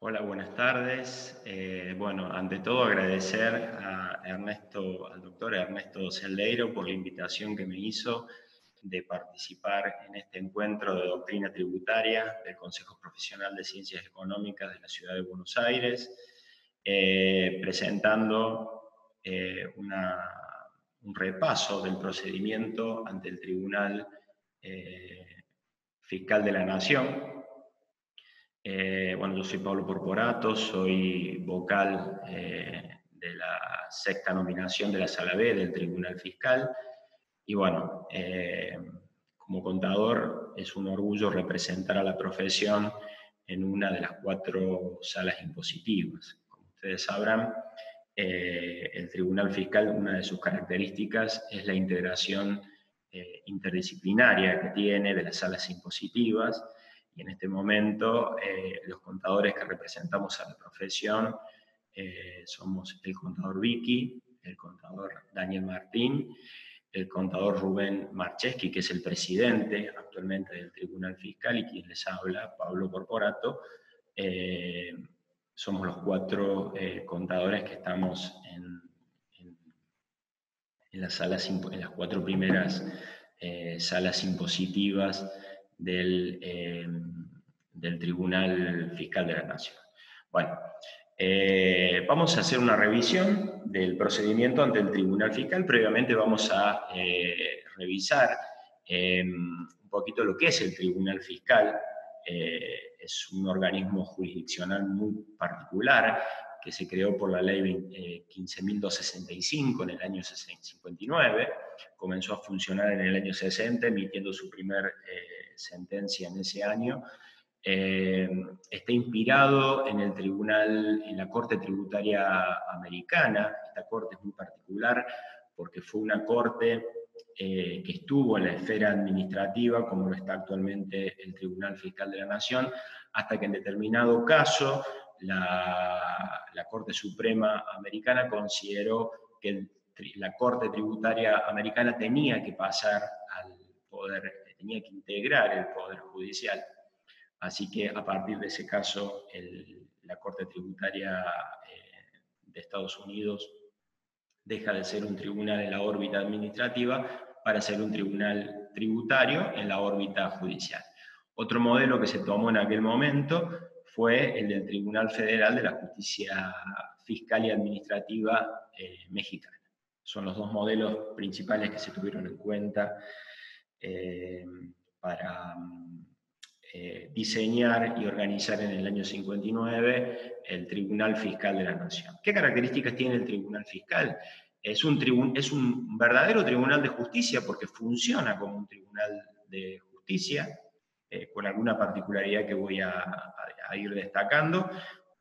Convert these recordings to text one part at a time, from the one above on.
Hola, buenas tardes. Bueno, ante todo agradecer al doctor Ernesto Celdeiro por la invitación que me hizo de participar en este encuentro de doctrina tributaria del Consejo Profesional de Ciencias Económicas de la Ciudad de Buenos Aires, presentando un repaso del procedimiento ante el Tribunal Fiscal de la Nación. Bueno, yo soy Pablo Porporato, soy vocal de la sexta nominación de la Sala B del Tribunal Fiscal. Y bueno, como contador es un orgullo representar a la profesión en una de las 4 salas impositivas. Como ustedes sabrán, el Tribunal Fiscal, una de sus características es la integración interdisciplinaria que tiene de las salas impositivas. Y en este momento, los contadores que representamos a la profesión somos el contador Vicky, el contador Daniel Martín, el contador Rubén Marcheski, que es el presidente actualmente del Tribunal Fiscal, y quien les habla, Pablo Porporato. Somos los 4 contadores que estamos en las 4 primeras salas impositivas del Tribunal Fiscal de la Nación. Bueno, vamos a hacer una revisión del procedimiento ante el Tribunal Fiscal. Previamente vamos a revisar un poquito lo que es el Tribunal Fiscal. Es un organismo jurisdiccional muy particular que se creó por la ley 15.265 en el año 59, comenzó a funcionar en el año 60, emitiendo su primer sentencia en ese año. Está inspirado en la Corte Tributaria Americana. Esta corte es muy particular porque fue una corte que estuvo en la esfera administrativa, como lo está actualmente el Tribunal Fiscal de la Nación, hasta que en determinado caso la Corte Suprema Americana consideró que la Corte Tributaria Americana tenía que pasar al poder, tenía que integrar el Poder Judicial. Así que a partir de ese caso, la Corte Tributaria de Estados Unidos deja de ser un tribunal en la órbita administrativa para ser un tribunal tributario en la órbita judicial. Otro modelo que se tomó en aquel momento fue el del Tribunal Federal de la Justicia Fiscal y Administrativa mexicana. Son los 2 modelos principales que se tuvieron en cuenta para diseñar y organizar en el año 59 el Tribunal Fiscal de la Nación. ¿Qué características tiene el Tribunal Fiscal? Es un verdadero tribunal de justicia porque funciona como un tribunal de justicia, con alguna particularidad que voy a ir destacando,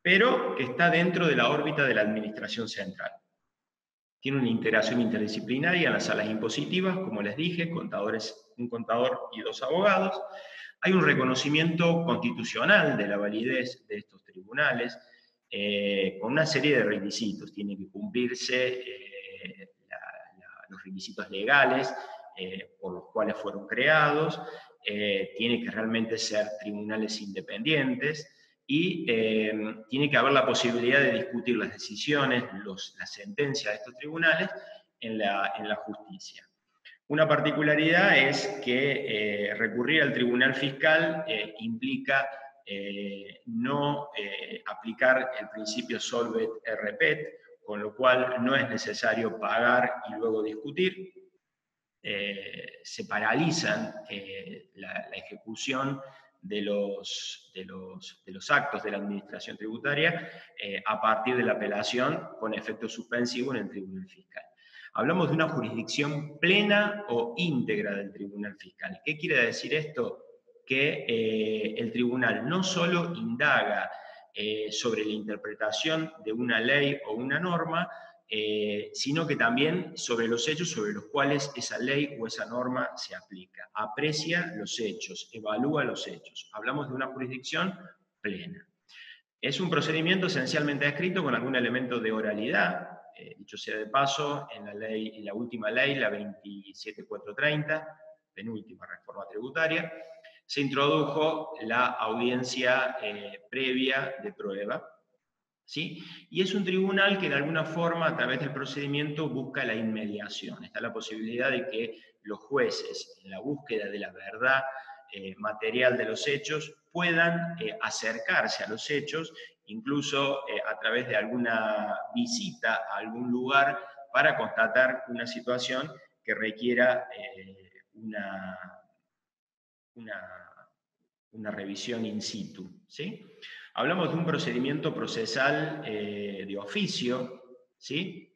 pero que está dentro de la órbita de la administración central. Tiene una integración interdisciplinaria en las salas impositivas, como les dije, un contador y 2 abogados. Hay un reconocimiento constitucional de la validez de estos tribunales, con una serie de requisitos. Tienen que cumplirse los requisitos legales por los cuales fueron creados, tiene que realmente ser tribunales independientes, y tiene que haber la posibilidad de discutir las decisiones, las sentencias de estos tribunales en la justicia. Una particularidad es que recurrir al Tribunal Fiscal implica no aplicar el principio solvet repet, con lo cual no es necesario pagar y luego discutir. Se paralizan la ejecución de los actos de la administración tributaria a partir de la apelación con efecto suspensivo en el Tribunal Fiscal. Hablamos de una jurisdicción plena o íntegra del Tribunal Fiscal. ¿Qué quiere decir esto? Que el tribunal no solo indaga sobre la interpretación de una ley o una norma, sino que también sobre los hechos sobre los cuales esa ley o esa norma se aplica. Aprecia los hechos, evalúa los hechos. Hablamos de una jurisdicción plena. Es un procedimiento esencialmente escrito con algún elemento de oralidad. Dicho sea de paso, en la última ley, la 27430, penúltima reforma tributaria, se introdujo la audiencia previa de prueba, ¿sí? Y es un tribunal que de alguna forma, a través del procedimiento, busca la inmediación. Está la posibilidad de que los jueces, en la búsqueda de la verdad material de los hechos, puedan acercarse a los hechos, incluso a través de alguna visita a algún lugar para constatar una situación que requiera una revisión in situ, ¿sí? Hablamos de un procedimiento procesal de oficio, ¿sí?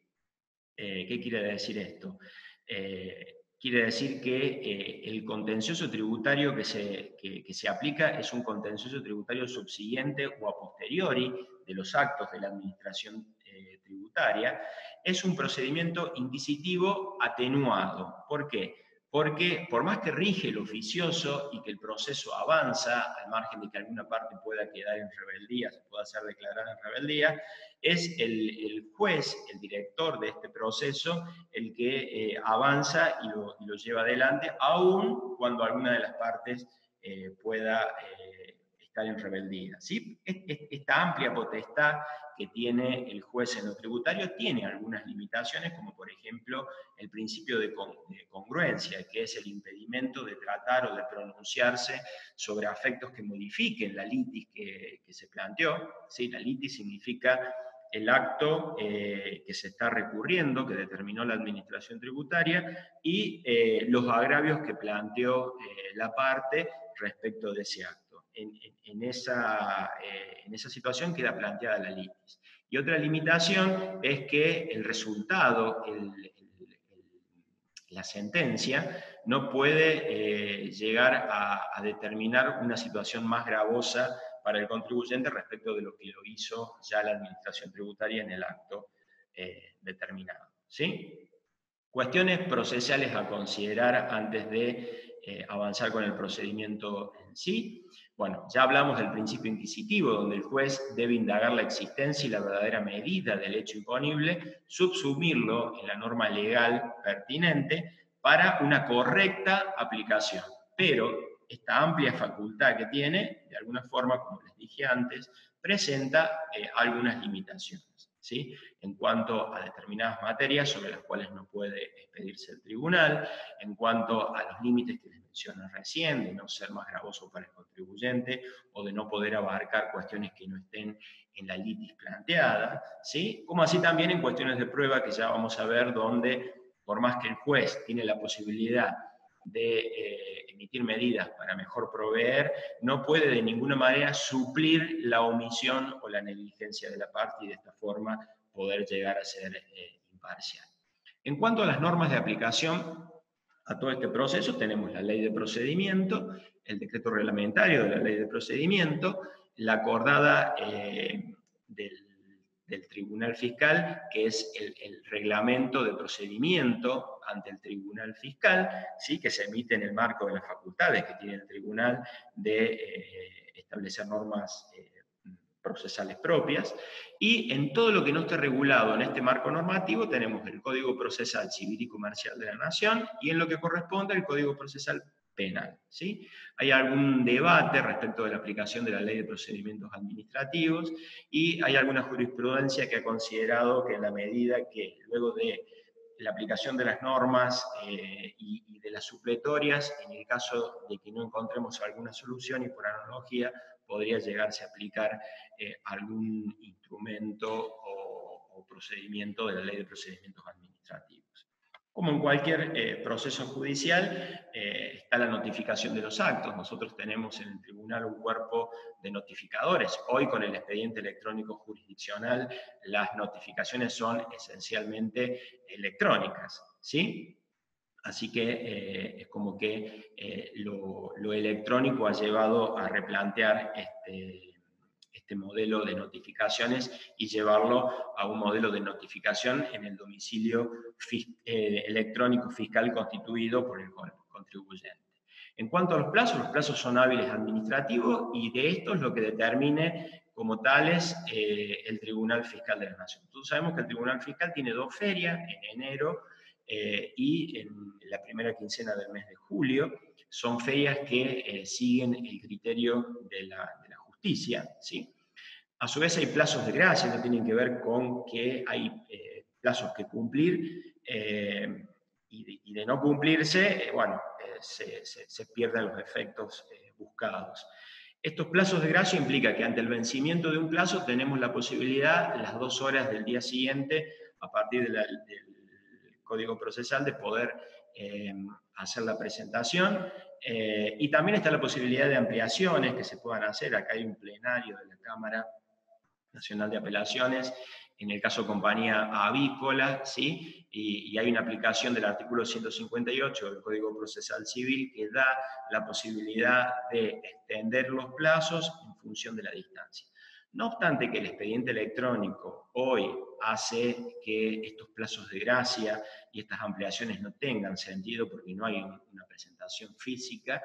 ¿Qué quiere decir esto? Quiere decir que el contencioso tributario que se aplica es un contencioso tributario subsiguiente o a posteriori de los actos de la administración tributaria. Es un procedimiento inquisitivo atenuado. ¿Por qué? Porque por más que rige el oficioso y que el proceso avanza, al margen de que alguna parte pueda quedar en rebeldía, se pueda ser declarada en rebeldía, es el juez, el director de este proceso, el que avanza y lo lleva adelante, aun cuando alguna de las partes pueda estar en rebeldía, ¿sí? Esta amplia potestad que tiene el juez en lo tributario tiene algunas limitaciones, como por ejemplo el principio de congruencia, que es el impedimento de tratar o de pronunciarse sobre afectos que modifiquen la litis que se planteó, ¿sí? La litis significa el acto que se está recurriendo, que determinó la administración tributaria, y los agravios que planteó la parte respecto de ese acto. En esa situación queda planteada la litis. Y otra limitación es que el resultado, la sentencia, no puede llegar a determinar una situación más gravosa para el contribuyente respecto de lo que lo hizo ya la administración tributaria en el acto determinado, ¿sí? Cuestiones procesales a considerar antes de avanzar con el procedimiento en sí. Bueno, ya hablamos del principio inquisitivo, donde el juez debe indagar la existencia y la verdadera medida del hecho imponible, subsumirlo en la norma legal pertinente para una correcta aplicación. Pero esta amplia facultad que tiene, de alguna forma, como les dije antes, presenta algunas limitaciones, ¿sí? En cuanto a determinadas materias sobre las cuales no puede expedirse el tribunal, en cuanto a los límites que les mencioné recién, de no ser más gravoso para el contribuyente o de no poder abarcar cuestiones que no estén en la litis planteada, ¿sí? Como así también en cuestiones de prueba que ya vamos a ver, donde por más que el juez tiene la posibilidad de emitir medidas para mejor proveer, no puede de ninguna manera suplir la omisión o la negligencia de la parte y de esta forma poder llegar a ser imparcial. En cuanto a las normas de aplicación a todo este proceso, tenemos la ley de procedimiento, el decreto reglamentario de la ley de procedimiento, la acordada del Tribunal Fiscal, que es el reglamento de procedimiento ante el Tribunal Fiscal, ¿sí? Que se emite en el marco de las facultades que tiene el Tribunal de establecer normas procesales propias, y en todo lo que no esté regulado en este marco normativo tenemos el Código Procesal Civil y Comercial de la Nación, y en lo que corresponde el Código Procesal Penal, ¿sí? Hay algún debate respecto de la aplicación de la Ley de Procedimientos Administrativos, y hay alguna jurisprudencia que ha considerado que en la medida que luego de la aplicación de las normas y de las supletorias, en el caso de que no encontremos alguna solución y por analogía, podría llegarse a aplicar algún instrumento o procedimiento de la Ley de Procedimientos Administrativos. Como en cualquier proceso judicial, está la notificación de los actos. Nosotros tenemos en el tribunal un cuerpo de notificadores. Hoy con el expediente electrónico jurisdiccional, las notificaciones son esencialmente electrónicas, ¿sí? Así que es como que lo electrónico ha llevado a replantear este modelo de notificaciones y llevarlo a un modelo de notificación en el domicilio electrónico fiscal constituido por el contribuyente. En cuanto a los plazos son hábiles administrativos y de estos lo que determine como tales el Tribunal Fiscal de la Nación. Todos sabemos que el Tribunal Fiscal tiene 2 ferias, en enero y en la primera quincena del mes de julio. Son ferias que siguen el criterio de la justicia, ¿sí? A su vez hay plazos de gracia que tienen que ver con que hay plazos que cumplir y de no cumplirse, bueno, se pierden los efectos buscados. Estos plazos de gracia implican que ante el vencimiento de un plazo tenemos la posibilidad, las 2 horas del día siguiente, a partir del Código Procesal, de poder hacer la presentación. Y también está la posibilidad de ampliaciones que se puedan hacer. Acá hay un plenario de la Cámara Nacional de Apelaciones, en el caso compañía avícola, ¿sí? Y hay una aplicación del artículo 158 del Código Procesal Civil que da la posibilidad de extender los plazos en función de la distancia. No obstante que el expediente electrónico hoy hace que estos plazos de gracia y estas ampliaciones no tengan sentido porque no hay una presentación física,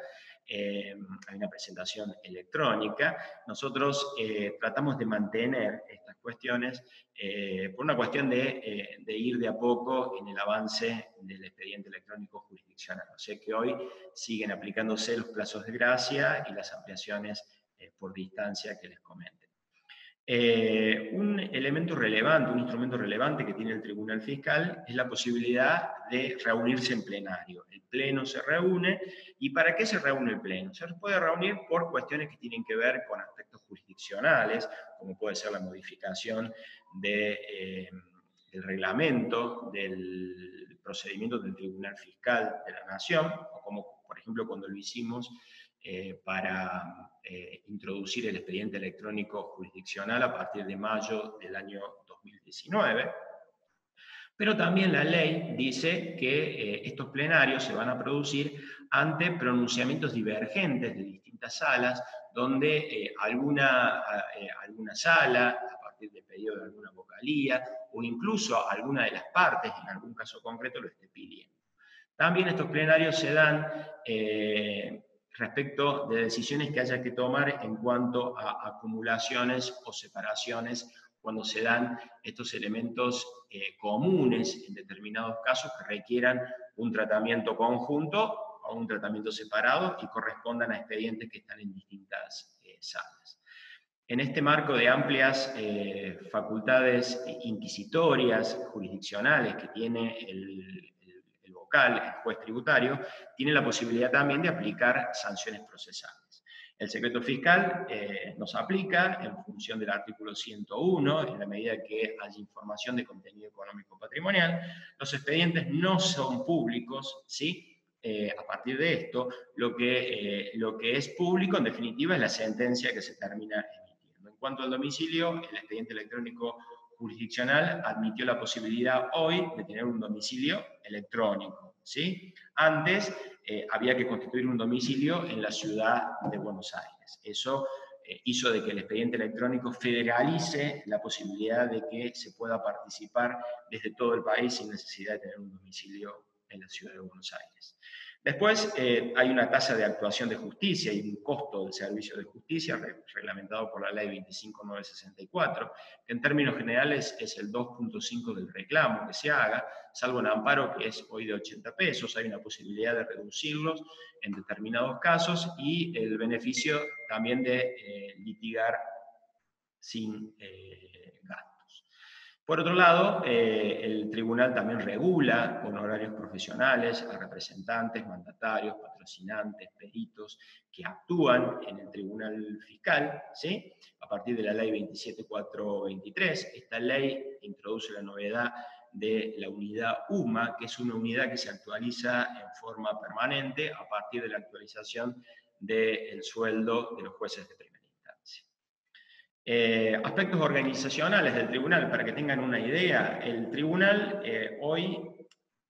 hay una presentación electrónica. Nosotros tratamos de mantener estas cuestiones por una cuestión de ir de a poco en el avance del expediente electrónico jurisdiccional. O sea que hoy siguen aplicándose los plazos de gracia y las ampliaciones por distancia que les comento. Un elemento relevante, un instrumento relevante que tiene el Tribunal Fiscal es la posibilidad de reunirse en plenario. El Pleno se reúne, ¿y para qué se reúne el Pleno? Se puede reunir por cuestiones que tienen que ver con aspectos jurisdiccionales, como puede ser la modificación del reglamento del procedimiento del Tribunal Fiscal de la Nación, o como por ejemplo cuando lo hicimos para introducir el expediente electrónico jurisdiccional a partir de mayo del año 2019. Pero también la ley dice que estos plenarios se van a producir ante pronunciamientos divergentes de distintas salas, donde alguna sala, a partir de pedido de alguna vocalía, o incluso alguna de las partes, en algún caso concreto, lo esté pidiendo. También estos plenarios se dan respecto de decisiones que haya que tomar en cuanto a acumulaciones o separaciones, cuando se dan estos elementos comunes en determinados casos que requieran un tratamiento conjunto o un tratamiento separado y correspondan a expedientes que están en distintas salas. En este marco de amplias facultades inquisitorias, jurisdiccionales que tiene el juez tributario, tiene la posibilidad también de aplicar sanciones procesales. El secreto fiscal nos aplica en función del artículo 101, en la medida que haya información de contenido económico patrimonial. Los expedientes no son públicos, ¿sí? A partir de esto, lo que es público, en definitiva, es la sentencia que se termina emitiendo. En cuanto al domicilio, el expediente electrónico jurisdiccional admitió la posibilidad hoy de tener un domicilio electrónico, ¿sí? Antes había que constituir un domicilio en la ciudad de Buenos Aires. Eso hizo de que el expediente electrónico federalice la posibilidad de que se pueda participar desde todo el país sin necesidad de tener un domicilio en la ciudad de Buenos Aires. Después hay una tasa de actuación de justicia y un costo del servicio de justicia reglamentado por la ley 25964, que en términos generales es el 2.5 del reclamo que se haga, salvo un amparo que es hoy de 80 pesos, hay una posibilidad de reducirlos en determinados casos y el beneficio también de litigar sin gastos. Por otro lado, el tribunal también regula honorarios profesionales a representantes, mandatarios, patrocinantes, peritos que actúan en el tribunal fiscal, ¿sí? A partir de la ley 27423. Esta ley introduce la novedad de la unidad UMA, que es una unidad que se actualiza en forma permanente a partir de la actualización del sueldo de los jueces de primera instancia. Aspectos organizacionales del tribunal, para que tengan una idea, el tribunal hoy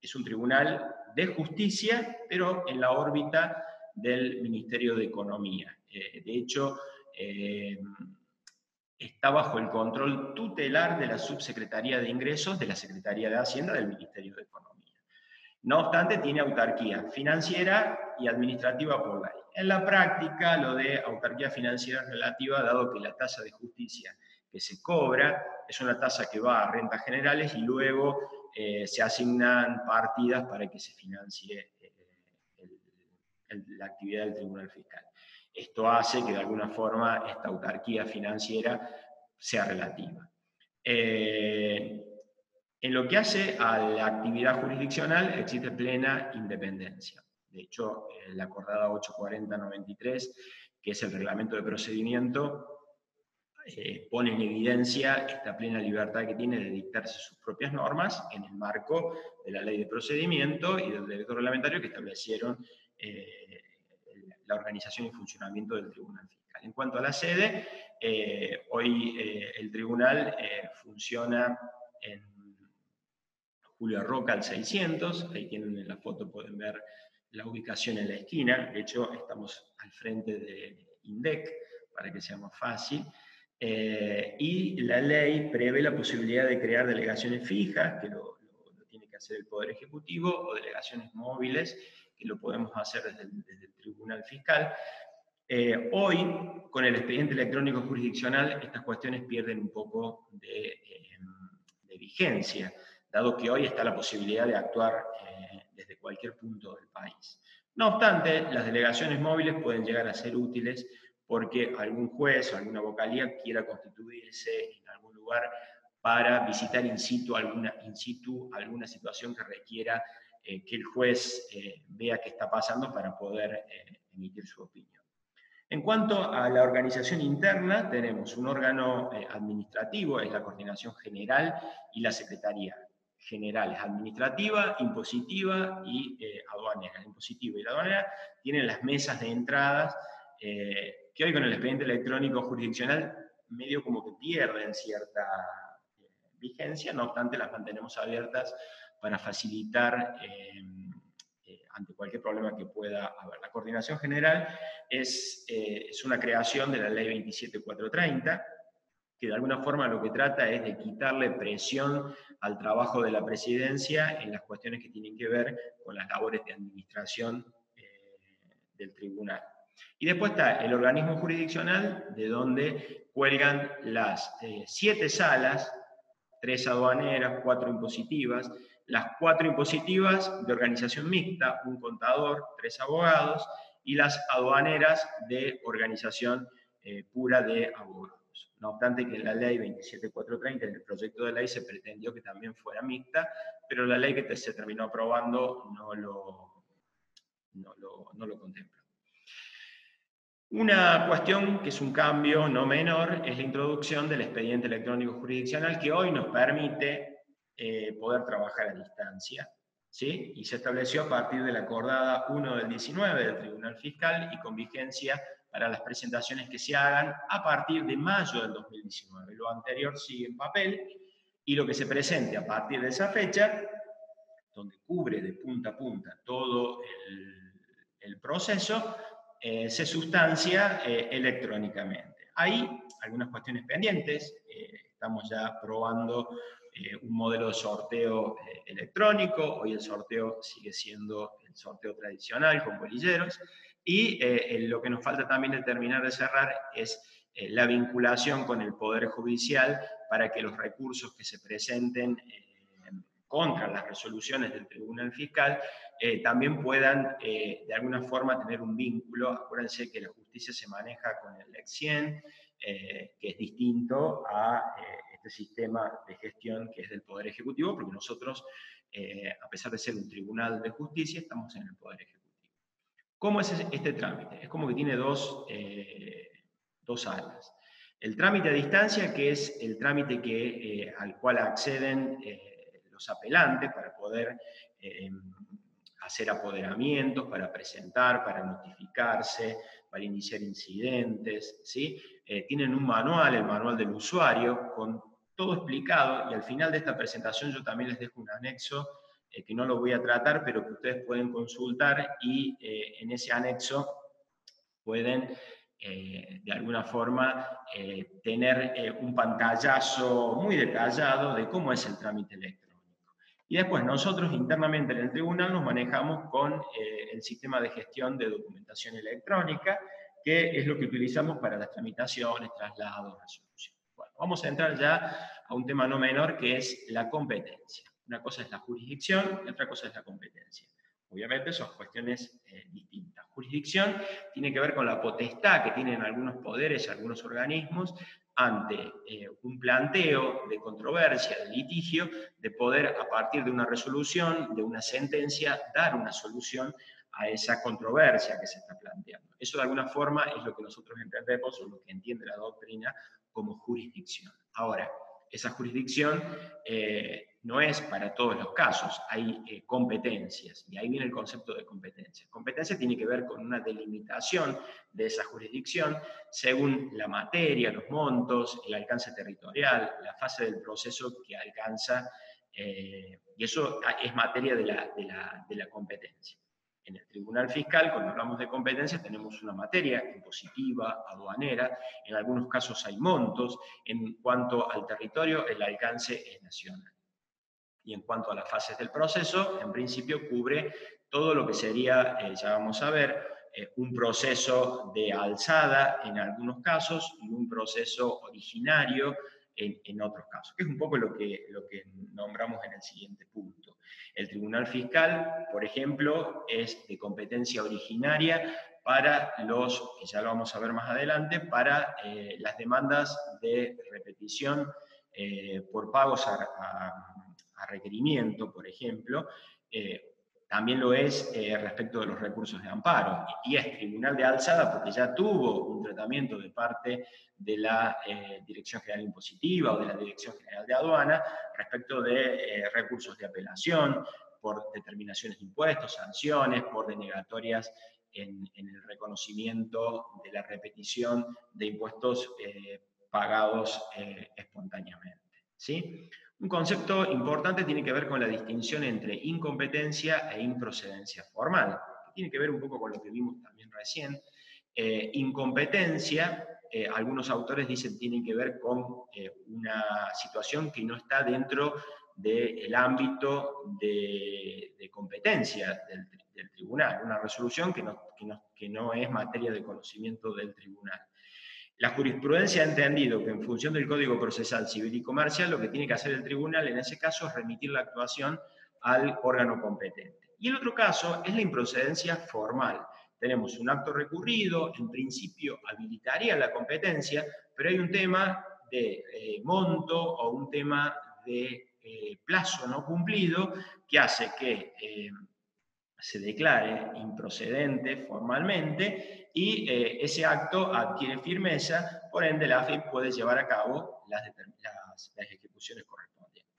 es un tribunal de justicia, pero en la órbita del Ministerio de Economía. De hecho, está bajo el control tutelar de la Subsecretaría de Ingresos de la Secretaría de Hacienda del Ministerio de Economía. No obstante, tiene autarquía financiera y administrativa por ley. En la práctica, lo de autarquía financiera es relativa, dado que la tasa de justicia que se cobra es una tasa que va a rentas generales y luego se asignan partidas para que se financie la actividad del Tribunal Fiscal. Esto hace que de alguna forma esta autarquía financiera sea relativa. En lo que hace a la actividad jurisdiccional existe plena independencia. De hecho, la acordada 840-93, que es el reglamento de procedimiento, pone en evidencia esta plena libertad que tiene de dictarse sus propias normas en el marco de la ley de procedimiento y del decreto reglamentario que establecieron la organización y funcionamiento del Tribunal Fiscal. En cuanto a la sede, hoy el Tribunal funciona en Julio Roca al 600, ahí tienen en la foto, pueden ver la ubicación en la esquina, de hecho estamos al frente de INDEC, para que sea más fácil. Y la ley prevé la posibilidad de crear delegaciones fijas, que lo tiene que hacer el Poder Ejecutivo, o delegaciones móviles, que lo podemos hacer desde el Tribunal Fiscal. Hoy, con el expediente electrónico jurisdiccional, estas cuestiones pierden un poco de vigencia, dado que hoy está la posibilidad de actuar desde cualquier punto del país. No obstante, las delegaciones móviles pueden llegar a ser útiles porque algún juez o alguna vocalía quiera constituirse en algún lugar para visitar in situ alguna situación que requiera que el juez vea qué está pasando para poder emitir su opinión. En cuanto a la organización interna, tenemos un órgano administrativo, es la Coordinación General y la Secretaría General, es administrativa, impositiva y aduanera. La impositiva y la aduanera tienen las mesas de entradas, que hoy con el expediente electrónico jurisdiccional medio como que pierden cierta vigencia, no obstante las mantenemos abiertas para facilitar ante cualquier problema que pueda haber. La coordinación general es una creación de la ley 27430, que de alguna forma lo que trata es de quitarle presión al trabajo de la presidencia en las cuestiones que tienen que ver con las labores de administración del tribunal. Y después está el organismo jurisdiccional, de donde cuelgan las 7 salas, 3 aduaneras, 4 impositivas, las 4 impositivas de organización mixta, un contador, 3 abogados, y las aduaneras de organización pura de abogados. No obstante que en la ley 27430, en el proyecto de ley, se pretendió que también fuera mixta, pero la ley que se terminó aprobando no lo contempla. Una cuestión que es un cambio no menor es la introducción del expediente electrónico jurisdiccional, que hoy nos permite poder trabajar a distancia, ¿sí? Y se estableció a partir de la acordada 1 del 19 del Tribunal Fiscal y con vigencia para las presentaciones que se hagan a partir de mayo del 2019. Lo anterior sigue en papel y lo que se presente a partir de esa fecha, donde cubre de punta a punta todo el proceso, se sustancia electrónicamente. Hay algunas cuestiones pendientes, estamos ya probando un modelo de sorteo electrónico, hoy el sorteo sigue siendo el sorteo tradicional con bolilleros, y lo que nos falta también de terminar de cerrar es la vinculación con el Poder Judicial para que los recursos que se presenten contra las resoluciones del Tribunal Fiscal también puedan de alguna forma tener un vínculo. Acuérdense que la justicia se maneja con el Lex 100, que es distinto a este sistema de gestión que es del Poder Ejecutivo, porque nosotros, a pesar de ser un tribunal de justicia, estamos en el Poder Ejecutivo. ¿Cómo es este trámite? Es como que tiene dos alas. El trámite a distancia, que es el trámite al cual acceden los apelantes para poder hacer apoderamientos, para presentar, para notificarse, para iniciar incidentes, ¿sí? Tienen un manual, el manual del usuario, con todo explicado, y al final de esta presentación yo también les dejo un anexo que no lo voy a tratar, pero que ustedes pueden consultar, y en ese anexo pueden de alguna forma tener un pantallazo muy detallado de cómo es el trámite electrónico. Y después nosotros internamente en el tribunal nos manejamos con el sistema de gestión de documentación electrónica, que es lo que utilizamos para las tramitaciones, traslados, resoluciones. Bueno, vamos a entrar ya a un tema no menor, que es la competencia. Una cosa es la jurisdicción y otra cosa es la competencia. Obviamente son cuestiones distintas. Jurisdicción tiene que ver con la potestad que tienen algunos poderes, algunos organismos, ante un planteo de controversia, de litigio, de poder, a partir de una resolución, de una sentencia, dar una solución a esa controversia que se está planteando. Eso de alguna forma es lo que nosotros entendemos, o lo que entiende la doctrina, como jurisdicción. Ahora, esa jurisdicción no es para todos los casos, hay competencias, y ahí viene el concepto de competencia. Competencia tiene que ver con una delimitación de esa jurisdicción según la materia, los montos, el alcance territorial, la fase del proceso que alcanza, y eso es materia de la competencia. En el Tribunal Fiscal, cuando hablamos de competencia, tenemos una materia impositiva, aduanera, en algunos casos hay montos, en cuanto al territorio, el alcance es nacional. Y en cuanto a las fases del proceso, en principio cubre todo lo que sería, ya vamos a ver, un proceso de alzada en algunos casos y un proceso originario en otros casos, que es un poco lo que nombramos en el siguiente punto. El Tribunal Fiscal, por ejemplo, es de competencia originaria para los, que ya lo vamos a ver más adelante, para las demandas de repetición por pagos a requerimiento, por ejemplo, también lo es respecto de los recursos de amparo, y es tribunal de alzada porque ya tuvo un tratamiento de parte de la Dirección General Impositiva o de la Dirección General de Aduana respecto de recursos de apelación, por determinaciones de impuestos, sanciones, por denegatorias en el reconocimiento de la repetición de impuestos pagados espontáneamente, ¿sí? Un concepto importante tiene que ver con la distinción entre incompetencia e improcedencia formal, que tiene que ver un poco con lo que vimos también recién. Incompetencia, algunos autores dicen, tiene que ver con una situación que no está dentro del ámbito de competencia del tribunal, una resolución que no es materia de conocimiento del tribunal. La jurisprudencia ha entendido que en función del Código Procesal Civil y Comercial, lo que tiene que hacer el tribunal en ese caso es remitir la actuación al órgano competente. Y el otro caso es la improcedencia formal. Tenemos un acto recurrido, en principio habilitaría la competencia, pero hay un tema de monto o un tema de plazo no cumplido que hace que se declare improcedente formalmente y ese acto adquiere firmeza, por ende la AFIP puede llevar a cabo las ejecuciones correspondientes.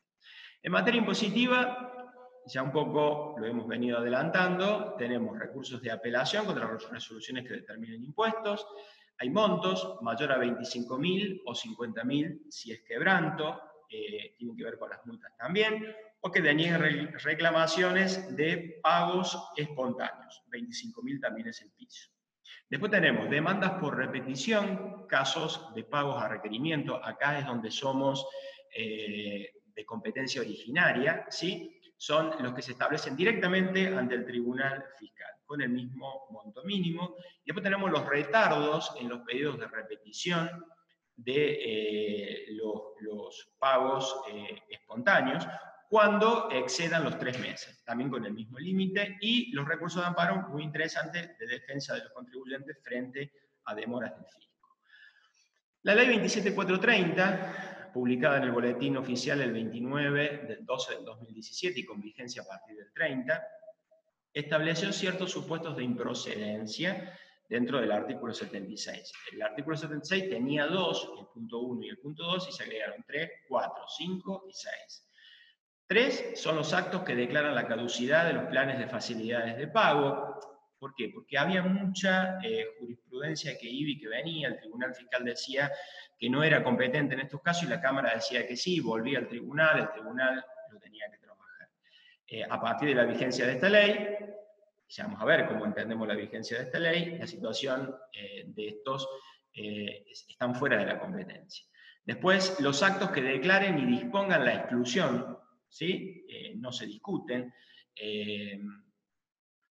En materia impositiva, ya un poco lo hemos venido adelantando, tenemos recursos de apelación contra las resoluciones que determinen impuestos, hay montos mayor a 25.000 o 50.000 si es quebranto, tienen que ver con las multas también, o que denieguen reclamaciones de pagos espontáneos. 25.000 también es el piso. Después tenemos demandas por repetición, casos de pagos a requerimiento. Acá es donde somos de competencia originaria, ¿sí? Son los que se establecen directamente ante el Tribunal Fiscal, con el mismo monto mínimo. Y después tenemos los retardos en los pedidos de repetición de los pagos espontáneos, cuando excedan los 3 meses, también con el mismo límite, y los recursos de amparo, muy interesantes, de defensa de los contribuyentes frente a demoras del fisco. La ley 27430, publicada en el Boletín Oficial el 29 del 12 del 2017 y con vigencia a partir del 30, estableció ciertos supuestos de improcedencia dentro del artículo 76. El artículo 76 tenía 2, el punto 1 y el punto 2, y se agregaron 3, 4, 5 y 6. 3 son los actos que declaran la caducidad de los planes de facilidades de pago. ¿Por qué? Porque había mucha jurisprudencia que iba y que venía, el Tribunal Fiscal decía que no era competente en estos casos y la Cámara decía que sí, volvía al Tribunal, el Tribunal lo tenía que trabajar. A partir de la vigencia de esta ley, ya vamos a ver cómo entendemos la vigencia de esta ley, la situación de estos están fuera de la competencia. Después, los actos que declaren y dispongan la exclusión, ¿sí? No se discuten,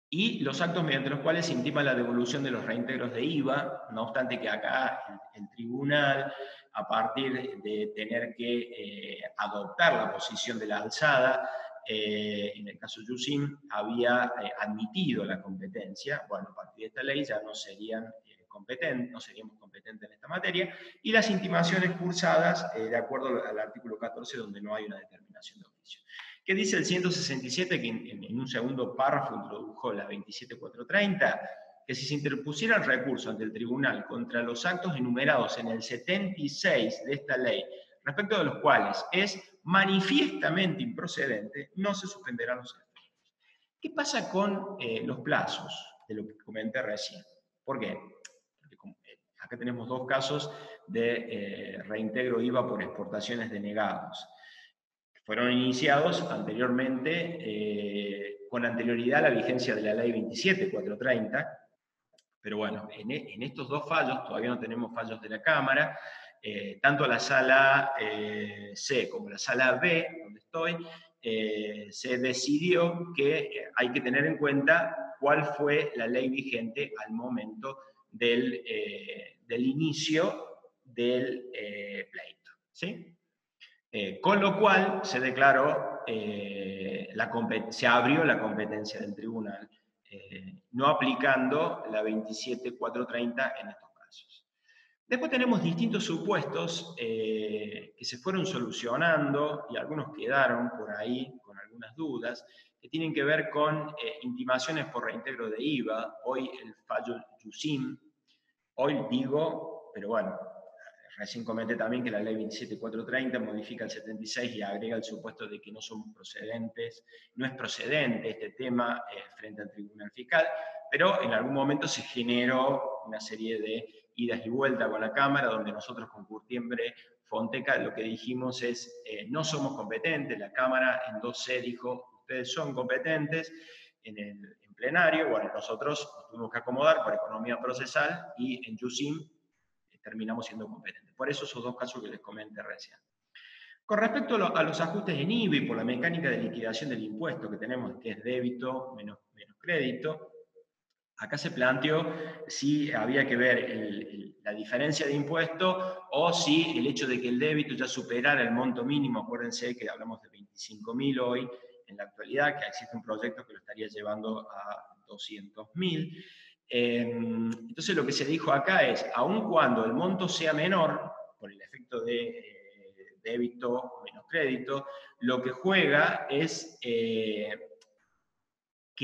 y los actos mediante los cuales se intima la devolución de los reintegros de IVA, no obstante que acá el tribunal, a partir de tener que adoptar la posición de la alzada, en el caso Yusim, había admitido la competencia. Bueno, a partir de esta ley ya no seríamos competentes en esta materia, y las intimaciones cursadas, de acuerdo al artículo 14, donde no hay una determinación de oficio. ¿Qué dice el 167? Que en un segundo párrafo introdujo la 27430, que si se interpusiera el recurso ante el tribunal contra los actos enumerados en el 76 de esta ley, respecto de los cuales es manifiestamente improcedente, no se suspenderán los efectos. ¿Qué pasa con los plazos de lo que comenté recién? ¿Por qué? Porque acá tenemos dos casos de reintegro IVA por exportaciones denegados. Fueron iniciados anteriormente, con anterioridad a la vigencia de la ley 27430, pero bueno, en estos dos fallos, todavía no tenemos fallos de la Cámara, tanto la sala C como la sala B, donde estoy, se decidió que hay que tener en cuenta cuál fue la ley vigente al momento del inicio del pleito, ¿sí? Con lo cual se declaró, se abrió la competencia del tribunal, no aplicando la 27430 en estos casos. Después tenemos distintos supuestos que se fueron solucionando, y algunos quedaron por ahí con algunas dudas, que tienen que ver con intimaciones por reintegro de IVA. Hoy el fallo Yusim, hoy digo, pero bueno, recién comenté también que la ley 27430 modifica el 76 y agrega el supuesto de que no somos procedentes, no es procedente este tema frente al Tribunal Fiscal, pero en algún momento se generó una serie de idas y vueltas con la Cámara, donde nosotros con Curtiembre Fonteca lo que dijimos es, no somos competentes. La Cámara en 2C dijo, ustedes son competentes. En plenario, bueno, nosotros nos tuvimos que acomodar por economía procesal, y en Yusim terminamos siendo competentes. Por eso esos dos casos que les comenté recién. Con respecto a los ajustes en IVA y por la mecánica de liquidación del impuesto que tenemos, que es débito menos crédito, acá se planteó si había que ver la diferencia de impuesto, o si el hecho de que el débito ya superara el monto mínimo. Acuérdense que hablamos de 25.000 hoy, en la actualidad, que existe un proyecto que lo estaría llevando a 200.000. Entonces lo que se dijo acá es, aun cuando el monto sea menor, por el efecto de débito menos crédito, lo que juega es que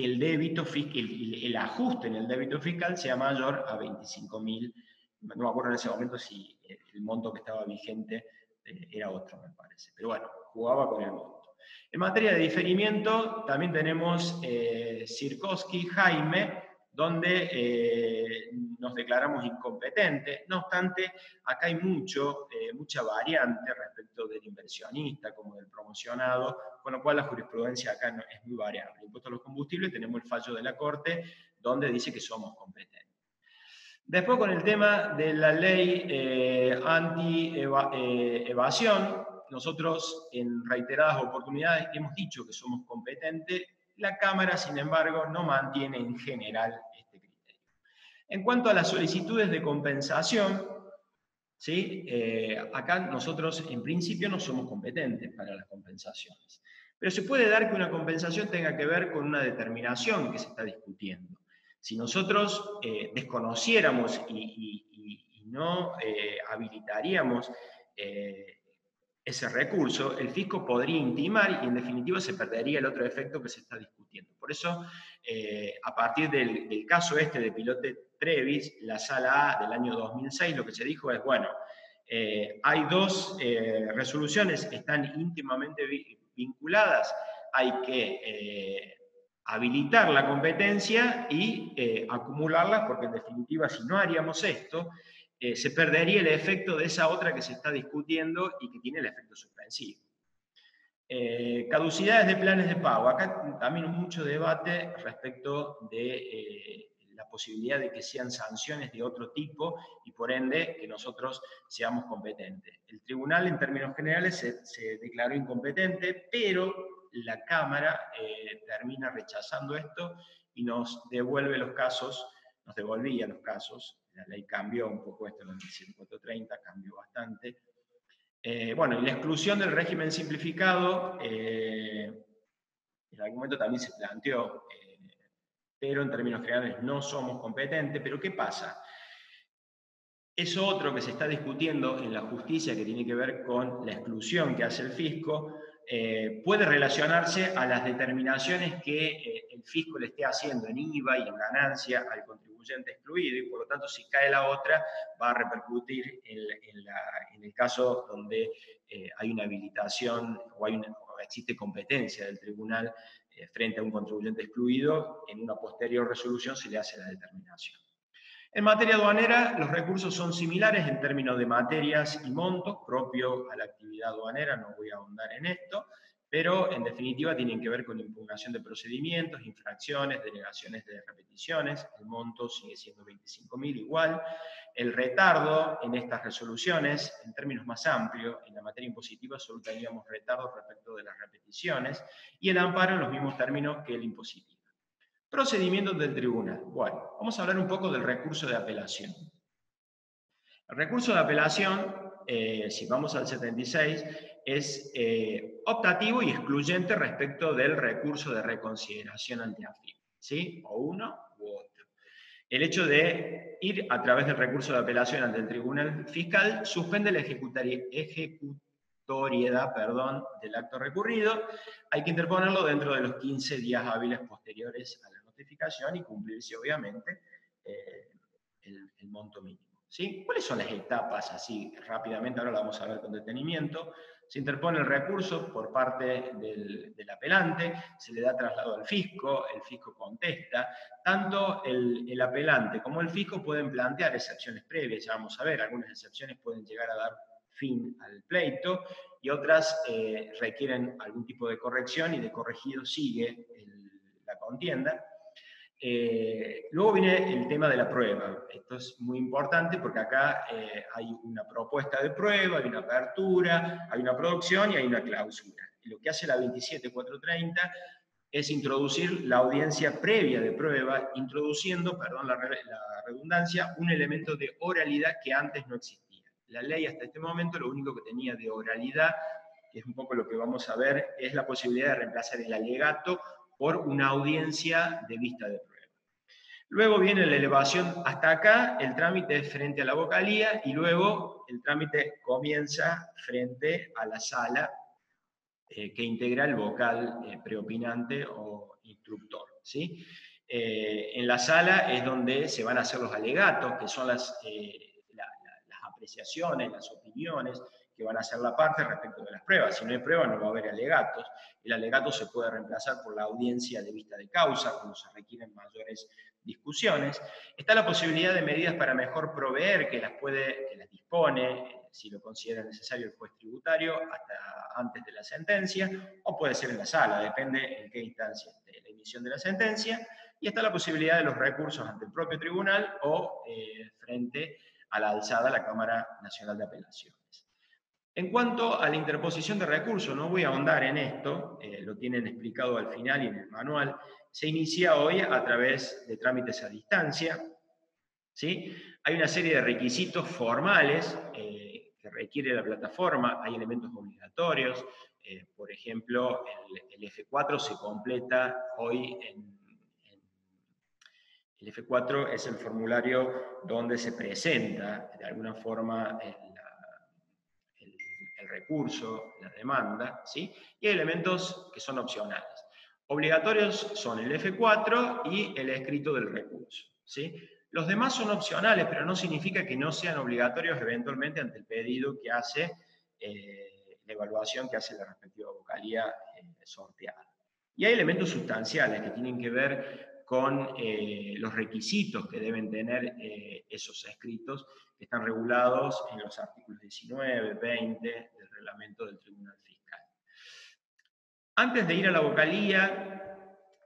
el débito el ajuste en el débito fiscal sea mayor a 25.000. No me acuerdo en ese momento si el monto que estaba vigente era otro, me parece. Pero bueno, jugaba con el monto. En materia de diferimiento, también tenemos Sirkowski, Jaime, donde nos declaramos incompetentes. No obstante, acá hay mucha variante respecto del inversionista como del promocionado, con lo cual la jurisprudencia acá es muy variable. En impuesto a los combustibles tenemos el fallo de la Corte, donde dice que somos competentes. Después, con el tema de la ley anti-evasión, nosotros en reiteradas oportunidades hemos dicho que somos competentes. La Cámara, sin embargo, no mantiene en general este criterio. En cuanto a las solicitudes de compensación, ¿sí? Acá nosotros en principio no somos competentes para las compensaciones. Pero se puede dar que una compensación tenga que ver con una determinación que se está discutiendo. Si nosotros desconociéramos y no habilitaríamos ese recurso, el fisco podría intimar y en definitiva se perdería el otro efecto que se está discutiendo. Por eso, a partir del caso este de Pilote Trevis, la Sala A del año 2006, lo que se dijo es, bueno, hay dos resoluciones que están íntimamente vinculadas, hay que habilitar la competencia y acumularlas, porque en definitiva si no haríamos esto, se perdería el efecto de esa otra que se está discutiendo y que tiene el efecto suspensivo. Caducidades de planes de pago. Acá también mucho debate respecto de la posibilidad de que sean sanciones de otro tipo y por ende que nosotros seamos competentes. El tribunal en términos generales se declaró incompetente, pero la Cámara termina rechazando esto y nos devuelve los casos, nos devolvía los casos. La ley cambió un poco esto en el 17430, cambió bastante. Bueno, y la exclusión del régimen simplificado en algún momento también se planteó, pero en términos generales no somos competentes. Pero ¿qué pasa? Eso otro que se está discutiendo en la justicia, que tiene que ver con la exclusión que hace el fisco, puede relacionarse a las determinaciones que el fisco le esté haciendo en IVA y en ganancia al contribuyente excluido, y por lo tanto, si cae la otra, va a repercutir en el caso donde hay una habilitación o existe competencia del tribunal frente a un contribuyente excluido. En una posterior resolución se le hace la determinación. En materia aduanera, los recursos son similares en términos de materias y montos, propio a la actividad aduanera, no voy a ahondar en esto, pero en definitiva tienen que ver con la impugnación de procedimientos, infracciones, denegaciones de repeticiones. El monto sigue siendo 25.000 igual. El retardo en estas resoluciones, en términos más amplios, en la materia impositiva solo teníamos retardo respecto de las repeticiones, y el amparo en los mismos términos que el impositivo. Procedimientos del tribunal. Bueno, vamos a hablar un poco del recurso de apelación. El recurso de apelación, si vamos al 76, es optativo y excluyente respecto del recurso de reconsideración ante AFIP, ¿sí? O uno u otro. El hecho de ir a través del recurso de apelación ante el tribunal fiscal suspende la ejecutoriedad del acto recurrido. Hay que interponerlo dentro de los 15 días hábiles posteriores a la notificación y cumplirse, obviamente, el monto mínimo. ¿Sí? ¿Cuáles son las etapas? Así rápidamente, ahora la vamos a ver con detenimiento. Se interpone el recurso por parte del apelante, se le da traslado al fisco, el fisco contesta. Tanto el apelante como el fisco pueden plantear excepciones previas, ya vamos a ver, algunas excepciones pueden llegar a dar fin al pleito y otras requieren algún tipo de corrección y de corregido sigue la contienda. Luego viene el tema de la prueba. Esto es muy importante porque acá hay una propuesta de prueba, hay una apertura, hay una producción y hay una clausura. Y lo que hace la 27430 es introducir la audiencia previa de prueba, introduciendo, perdón la redundancia, un elemento de oralidad que antes no existía. La ley hasta este momento lo único que tenía de oralidad, que es un poco lo que vamos a ver, es la posibilidad de reemplazar el alegato por una audiencia de vista de prueba. Luego viene la elevación hasta acá, el trámite es frente a la vocalía y luego el trámite comienza frente a la sala que integra el vocal preopinante o instructor, ¿sí? En la sala es donde se van a hacer los alegatos, que son las apreciaciones, las opiniones que van a hacer la parte respecto de las pruebas. Si no hay pruebas no va a haber alegatos. El alegato se puede reemplazar por la audiencia de vista de causa cuando se requieren mayores discusiones. Está la posibilidad de medidas para mejor proveer que las dispone, si lo considera necesario el juez tributario, hasta antes de la sentencia, o puede ser en la sala, depende en qué instancia esté la emisión de la sentencia. Y está la posibilidad de los recursos ante el propio tribunal o frente a la alzada la Cámara Nacional de Apelaciones. En cuanto a la interposición de recursos, no voy a ahondar en esto, lo tienen explicado al final y en el manual. Se inicia hoy a través de trámites a distancia, ¿sí? Hay una serie de requisitos formales que requiere la plataforma, hay elementos obligatorios, por ejemplo, el F4 se completa hoy el F4 es el formulario donde se presenta de alguna forma el recurso, la demanda, ¿sí? Y hay elementos que son opcionales. Obligatorios son el F4 y el escrito del recurso, ¿sí? Los demás son opcionales, pero no significa que no sean obligatorios eventualmente ante el pedido que hace, la evaluación que hace la respectiva vocalía sorteada. Y hay elementos sustanciales que tienen que ver con los requisitos que deben tener esos escritos, que están regulados en los artículos 19, 20 del reglamento del Tribunal Fiscal. Antes de ir a la vocalía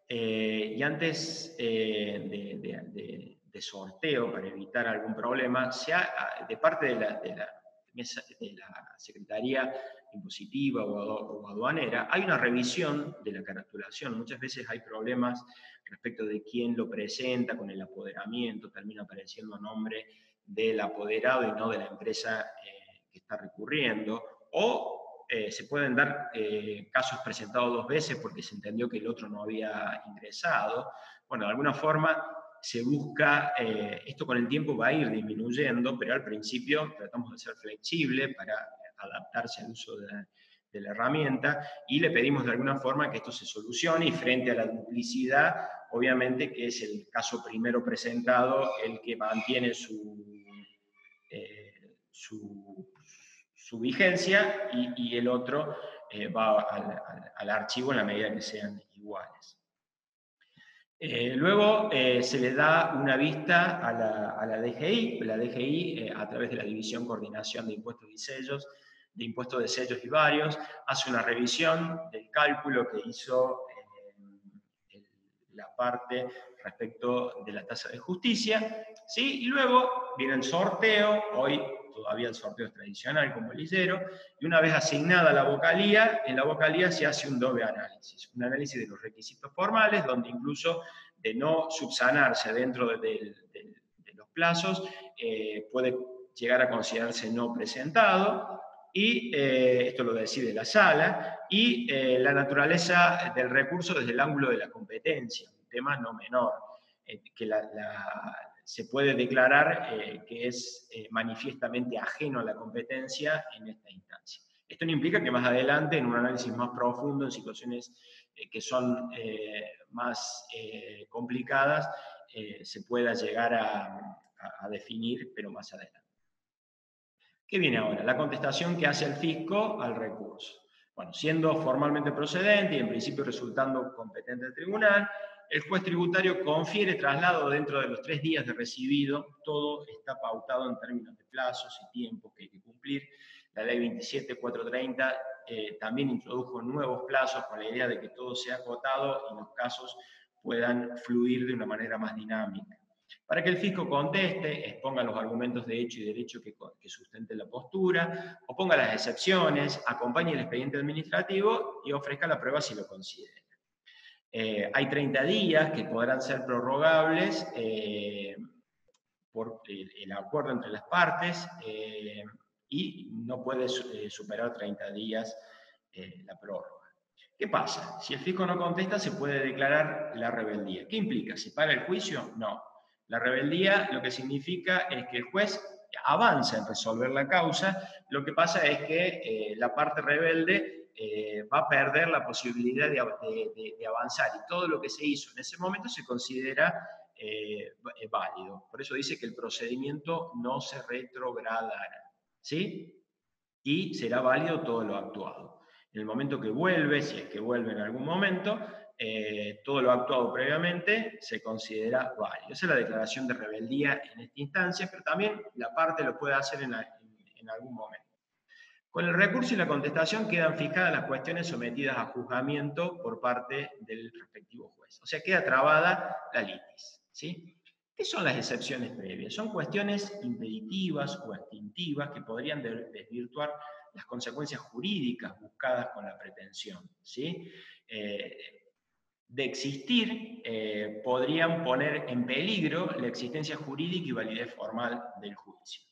y antes de sorteo para evitar algún problema, de parte de la Secretaría Impositiva o aduanera, hay una revisión de la caratulación. Muchas veces hay problemas respecto de quién lo presenta con el apoderamiento, termina apareciendo a nombre del apoderado y no de la empresa que está recurriendo, o se pueden dar casos presentados 2 veces porque se entendió que el otro no había ingresado. Bueno, de alguna forma se busca, esto con el tiempo va a ir disminuyendo, pero al principio tratamos de ser flexibles para adaptarse al uso de la herramienta, y le pedimos de alguna forma que esto se solucione, y frente a la duplicidad, obviamente que es el caso primero presentado el que mantiene su vigencia, y el otro va al archivo en la medida que sean iguales. Luego se le da una vista a la DGI. La DGI, a través de la División Coordinación de Impuestos y Sellos, de Impuestos de Sellos y Varios, hace una revisión del cálculo que hizo la parte respecto de la tasa de justicia, ¿sí? Y luego viene el sorteo. Hoy todavía el sorteo es tradicional como el ISERO, y una vez asignada la vocalía, en la vocalía se hace un doble análisis, un análisis de los requisitos formales, donde incluso de no subsanarse dentro de los plazos, puede llegar a considerarse no presentado, y esto lo decide la sala, y la naturaleza del recurso desde el ángulo de la competencia, un tema no menor, que se puede declarar que es manifiestamente ajeno a la competencia en esta instancia. Esto no implica que más adelante, en un análisis más profundo, en situaciones que son más complicadas, se pueda llegar a definir, pero más adelante. ¿Qué viene ahora? La contestación que hace el fisco al recurso. Bueno, siendo formalmente procedente y en principio resultando competente el tribunal, el juez tributario confiere traslado dentro de los 3 días de recibido. Todo está pautado en términos de plazos y tiempos que hay que cumplir. La ley 27.430 también introdujo nuevos plazos con la idea de que todo sea acotado y los casos puedan fluir de una manera más dinámica. Para que el fisco conteste, exponga los argumentos de hecho y derecho que sustenten la postura, oponga las excepciones, acompañe el expediente administrativo y ofrezca la prueba si lo considera. Hay 30 días que podrán ser prorrogables por el acuerdo entre las partes, y no puede superar 30 días la prórroga. ¿Qué pasa? Si el fisco no contesta, se puede declarar la rebeldía. ¿Qué implica? ¿Se para el juicio? No. La rebeldía lo que significa es que el juez avanza en resolver la causa. Lo que pasa es que la parte rebelde va a perder la posibilidad de avanzar, y todo lo que se hizo en ese momento se considera válido. Por eso dice que el procedimiento no se retrogradará, ¿sí? Y será válido todo lo actuado. En el momento que vuelve, si es que vuelve en algún momento, todo lo actuado previamente se considera válido. Esa es la declaración de rebeldía en esta instancia, pero también la parte lo puede hacer en algún momento. Con el recurso y la contestación quedan fijadas las cuestiones sometidas a juzgamiento por parte del respectivo juez. O sea, queda trabada la litis, ¿sí? ¿Qué son las excepciones previas? Son cuestiones impeditivas o extintivas que podrían desvirtuar las consecuencias jurídicas buscadas con la pretensión, ¿sí? De existir, podrían poner en peligro la existencia jurídica y validez formal del juicio.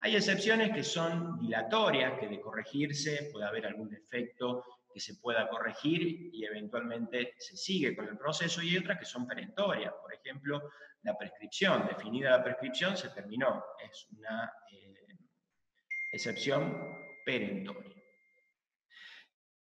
Hay excepciones que son dilatorias, que de corregirse puede haber algún defecto que se pueda corregir y eventualmente se sigue con el proceso, y hay otras que son perentorias. Por ejemplo, la prescripción. Definida la prescripción, se terminó. Es una excepción perentoria.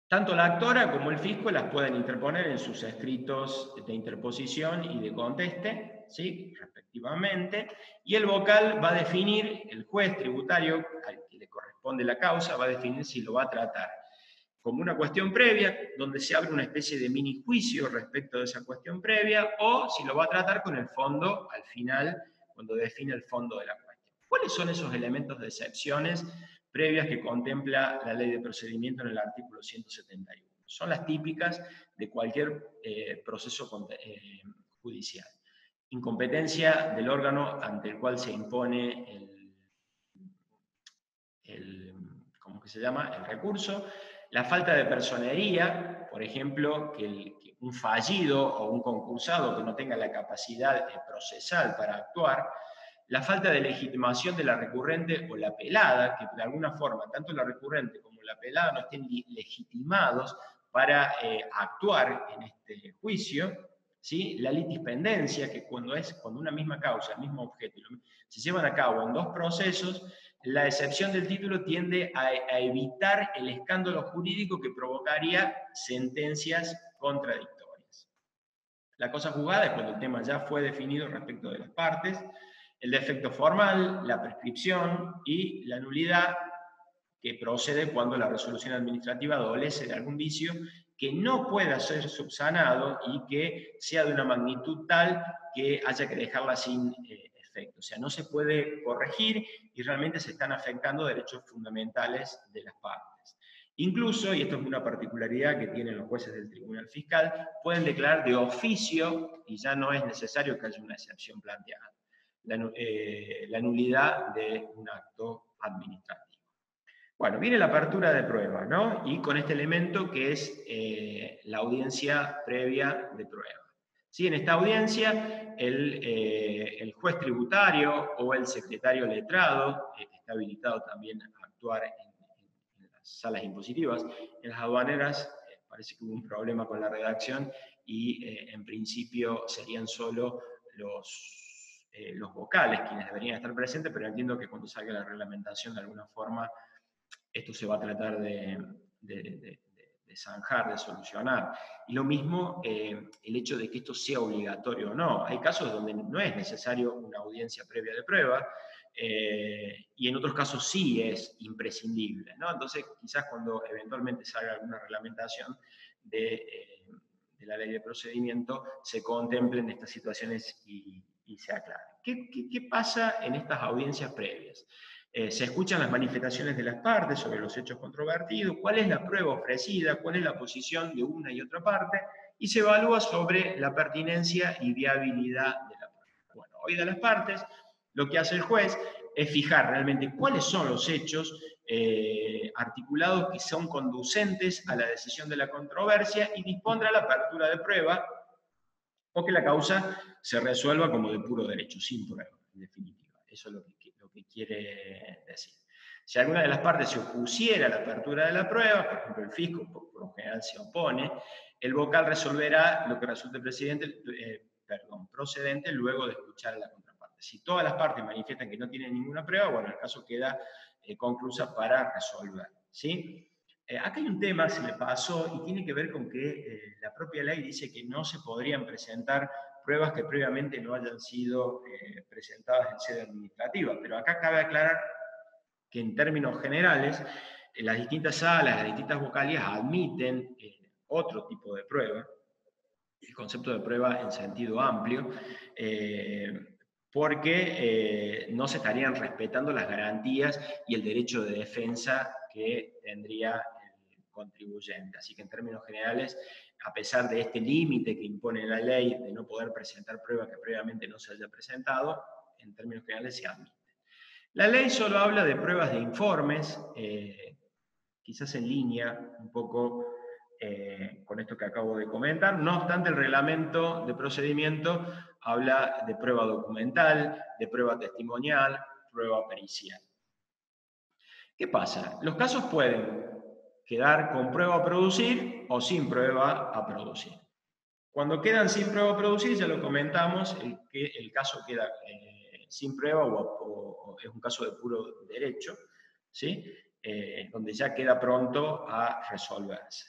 Tanto la actora como el fisco las pueden interponer en sus escritos de interposición y de conteste, ¿sí? Respectivamente, y el vocal va a definir, el juez tributario al que le corresponde la causa, va a definir si lo va a tratar como una cuestión previa, donde se abre una especie de mini juicio respecto de esa cuestión previa, o si lo va a tratar con el fondo al final, cuando define el fondo de la cuestión. ¿Cuáles son esos elementos de excepciones previas que contempla la ley de procedimiento en el artículo 171? Son las típicas de cualquier proceso judicial. Incompetencia del órgano ante el cual se impone ¿cómo que se llama? El recurso. La falta de personería, por ejemplo, que un fallido o un concursado que no tenga la capacidad procesal para actuar. la falta de legitimación de la recurrente o la apelada, que de alguna forma tanto la recurrente como la apelada no estén legitimados para actuar en este juicio, ¿sí? La litispendencia, que cuando una misma causa, el mismo objeto, se llevan a cabo en dos procesos, la excepción del título tiende a evitar el escándalo jurídico que provocaría sentencias contradictorias. La cosa juzgada es cuando el tema ya fue definido respecto de las partes, el defecto formal, la prescripción y la nulidad, que procede cuando la resolución administrativa adolece de algún vicio que no pueda ser subsanado y que sea de una magnitud tal que haya que dejarla sin efecto. O sea, no se puede corregir y realmente se están afectando derechos fundamentales de las partes. Incluso, y esto es una particularidad que tienen los jueces del Tribunal Fiscal, pueden declarar de oficio, y ya no es necesario que haya una excepción planteada, la nulidad de un acto administrativo. Bueno, viene la apertura de prueba, ¿no? Y con este elemento que es la audiencia previa de prueba. ¿Sí? En esta audiencia, el juez tributario o el secretario letrado, que está habilitado también a actuar en las salas impositivas, en las aduaneras parece que hubo un problema con la redacción y en principio serían solo los vocales quienes deberían estar presentes, pero entiendo que cuando salga la reglamentación de alguna forma esto se va a tratar de zanjar, de solucionar. Y lo mismo el hecho de que esto sea obligatorio o no. Hay casos donde no es necesario una audiencia previa de prueba, y en otros casos sí es imprescindible, ¿no? Entonces, quizás cuando eventualmente salga alguna reglamentación de la ley de procedimiento, se contemplen estas situaciones y se aclaren. ¿Qué pasa en estas audiencias previas? Se escuchan las manifestaciones de las partes sobre los hechos controvertidos, cuál es la prueba ofrecida, cuál es la posición de una y otra parte, y se evalúa sobre la pertinencia y viabilidad de la prueba. Bueno, oídas las partes, lo que hace el juez es fijar realmente cuáles son los hechos articulados que son conducentes a la decisión de la controversia y dispondrá la apertura de prueba o que la causa se resuelva como de puro derecho, sin prueba, en definitiva. Eso es lo que quiere decir. Si alguna de las partes se opusiera a la apertura de la prueba, por ejemplo el fisco por lo general se opone, el vocal resolverá lo que resulte procedente luego de escuchar a la contraparte. Si todas las partes manifiestan que no tienen ninguna prueba, bueno, el caso queda conclusa para resolver, ¿sí? Acá hay un tema, se me pasó, y tiene que ver con que la propia ley dice que no se podrían presentar pruebas que previamente no hayan sido presentadas en sede administrativa, pero acá cabe aclarar que en términos generales, las distintas salas, las distintas vocalías admiten otro tipo de prueba, el concepto de prueba en sentido amplio, porque no se estarían respetando las garantías y el derecho de defensa que tendría el contribuyente. Así que en términos generales, a pesar de este límite que impone la ley de no poder presentar prueba que previamente no se haya presentado, en términos generales se admite. La ley solo habla de pruebas de informes, quizás en línea un poco con esto que acabo de comentar. No obstante, el reglamento de procedimiento habla de prueba documental, de prueba testimonial, prueba pericial. ¿Qué pasa? Los casos pueden quedar con prueba a producir o sin prueba a producir. Cuando quedan sin prueba a producir, ya lo comentamos, el caso queda sin prueba o es un caso de puro derecho, ¿sí? Donde ya queda pronto a resolverse.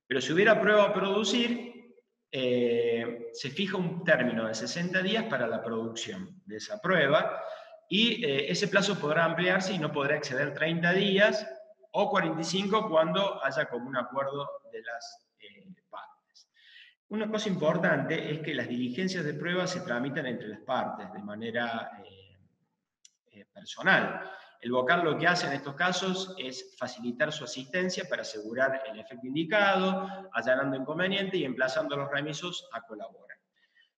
Pero si hubiera prueba a producir, se fija un término de 60 días para la producción de esa prueba y ese plazo podrá ampliarse y no podrá exceder 30 días o 45 cuando haya común acuerdo de las partes. Una cosa importante es que las diligencias de prueba se tramitan entre las partes de manera personal. El vocal lo que hace en estos casos es facilitar su asistencia para asegurar el efecto indicado, allanando inconveniente y emplazando a los remisos a colaborar.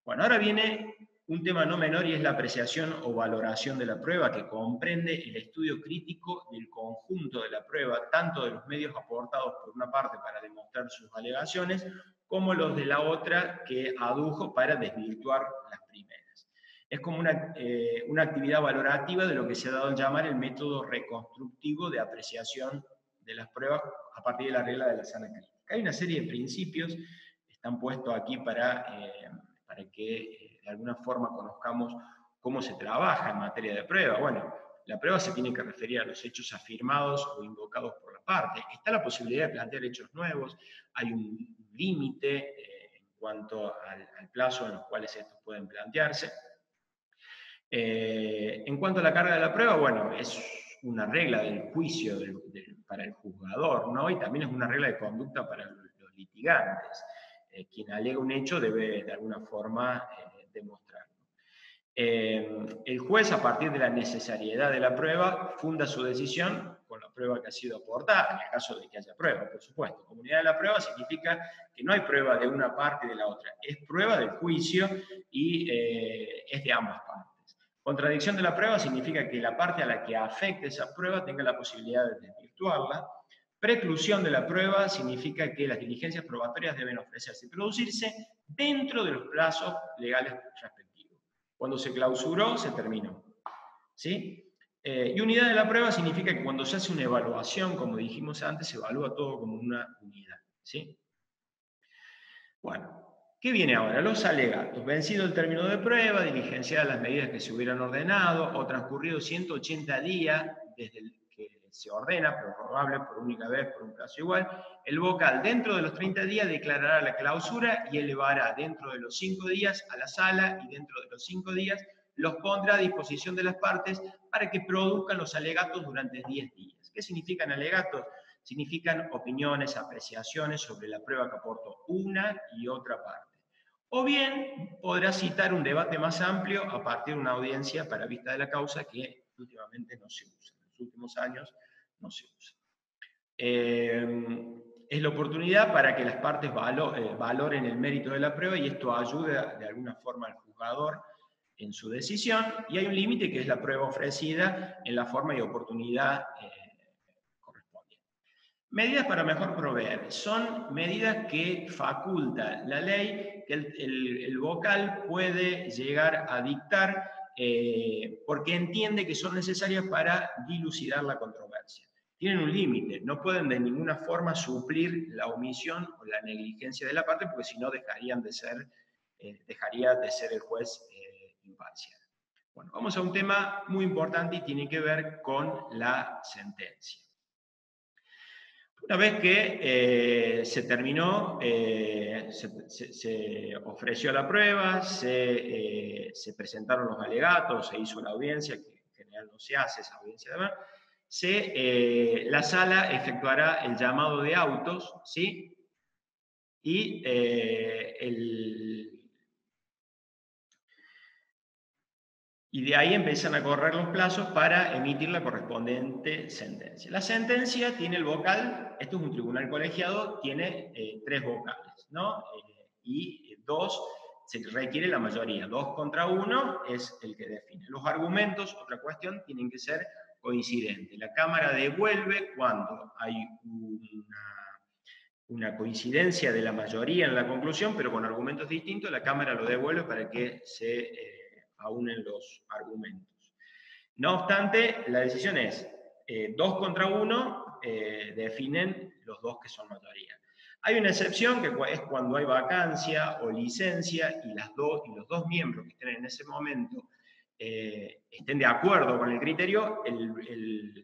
Bueno, ahora viene un tema no menor y es la apreciación o valoración de la prueba, que comprende el estudio crítico del conjunto de la prueba, tanto de los medios aportados por una parte para demostrar sus alegaciones, como los de la otra que adujo para desvirtuar las primeras. Es como una actividad valorativa de lo que se ha dado a llamar el método reconstructivo de apreciación de las pruebas a partir de la regla de la sana crítica. Hay una serie de principios, están puestos aquí para que de alguna forma conozcamos cómo se trabaja en materia de prueba. Bueno, la prueba se tiene que referir a los hechos afirmados o invocados por la parte. Está la posibilidad de plantear hechos nuevos, hay un límite en cuanto al plazo en los cuales estos pueden plantearse. En cuanto a la carga de la prueba, bueno, es una regla del juicio para el juzgador, ¿no? Y también es una regla de conducta para los litigantes. Quien alega un hecho debe de alguna forma demostrarlo. El juez, a partir de la necesariedad de la prueba, funda su decisión con la prueba que ha sido aportada, en el caso de que haya prueba, por supuesto. Comunidad de la prueba significa que no hay prueba de una parte y de la otra, es prueba del juicio y es de ambas partes. Contradicción de la prueba significa que la parte a la que afecte esa prueba tenga la posibilidad de desvirtuarla. Preclusión de la prueba significa que las diligencias probatorias deben ofrecerse y producirse dentro de los plazos legales respectivos. Cuando se clausuró, se terminó. ¿Sí? Y unidad de la prueba significa que cuando se hace una evaluación, como dijimos antes, se evalúa todo como una unidad. ¿Sí? Bueno. ¿Qué viene ahora? Los alegatos. Vencido el término de prueba, diligenciadas las medidas que se hubieran ordenado, o transcurrido 180 días desde el que se ordena, prorrogable por única vez por un plazo igual, el vocal dentro de los 30 días declarará la clausura y elevará dentro de los 5 días a la sala y dentro de los 5 días los pondrá a disposición de las partes para que produzcan los alegatos durante 10 días. ¿Qué significan alegatos? Significan opiniones, apreciaciones sobre la prueba que aportó una y otra parte. O bien podrá citar un debate más amplio a partir de una audiencia para vista de la causa que últimamente no se usa. En los últimos años no se usa. Es la oportunidad para que las partes valoren el mérito de la prueba y esto ayude de alguna forma al juzgador en su decisión. Y hay un límite que es la prueba ofrecida en la forma y oportunidad correspondiente. Medidas para mejor proveer. Son medidas que faculta la ley que el vocal puede llegar a dictar porque entiende que son necesarias para dilucidar la controversia. Tienen un límite, no pueden de ninguna forma suplir la omisión o la negligencia de la parte porque si no dejaría de ser el juez imparcial. Bueno, vamos a un tema muy importante y tiene que ver con la sentencia. Una vez que se terminó, se ofreció la prueba, se presentaron los alegatos, se hizo la audiencia, que en general no se hace esa audiencia de ver, la sala efectuará el llamado de autos, ¿sí? Y de ahí empiezan a correr los plazos para emitir la correspondiente sentencia. La sentencia tiene el vocal, esto es un tribunal colegiado, tiene 3 vocales, ¿no? Y 2, se requiere la mayoría, 2 contra 1 es el que define. Los argumentos, otra cuestión, tienen que ser coincidentes. La Cámara devuelve cuando hay una coincidencia de la mayoría en la conclusión, pero con argumentos distintos, la Cámara lo devuelve para que se aúnen los argumentos. No obstante, la decisión es 2 contra 1, definen los 2 que son mayoría. Hay una excepción que es cuando hay vacancia o licencia y los dos miembros que estén en ese momento estén de acuerdo con el criterio,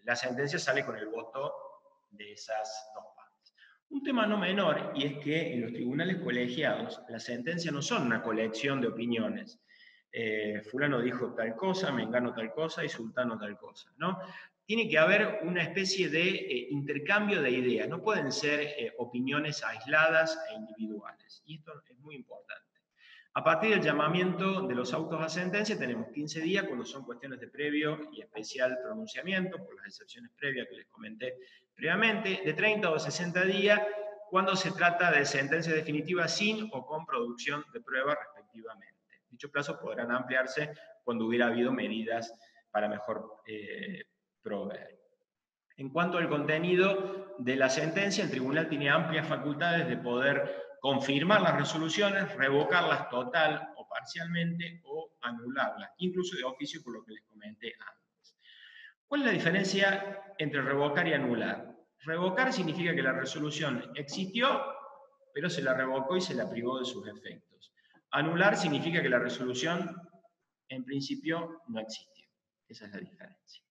la sentencia sale con el voto de esas 2 partes. Un tema no menor, y es que en los tribunales colegiados las sentencias no son una colección de opiniones. Fulano dijo tal cosa, mengano tal cosa y sultano tal cosa, ¿no? Tiene que haber una especie de intercambio de ideas, no pueden ser opiniones aisladas e individuales, y esto es muy importante. A partir del llamamiento de los autos a sentencia tenemos 15 días cuando son cuestiones de previo y especial pronunciamiento, por las excepciones previas que les comenté previamente, de 30 o 60 días cuando se trata de sentencia definitiva sin o con producción de prueba respectivamente. Dichos plazos podrán ampliarse cuando hubiera habido medidas para mejor proveer. En cuanto al contenido de la sentencia, el tribunal tiene amplias facultades de poder confirmar las resoluciones, revocarlas total o parcialmente o anularla, incluso de oficio por lo que les comenté antes. ¿Cuál es la diferencia entre revocar y anular? Revocar significa que la resolución existió, pero se la revocó y se la privó de sus efectos. Anular significa que la resolución, en principio, no existió. Esa es la diferencia.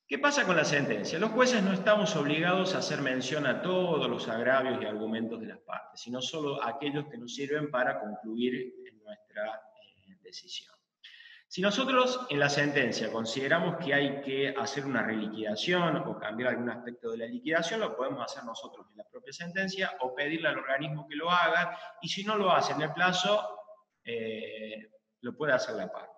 ¿Qué pasa con la sentencia? Los jueces no estamos obligados a hacer mención a todos los agravios y argumentos de las partes, sino solo a aquellos que nos sirven para concluir en nuestra decisión. Si nosotros en la sentencia consideramos que hay que hacer una reliquidación o cambiar algún aspecto de la liquidación, lo podemos hacer nosotros en la propia sentencia o pedirle al organismo que lo haga, y si no lo hace en el plazo, lo puede hacer la parte.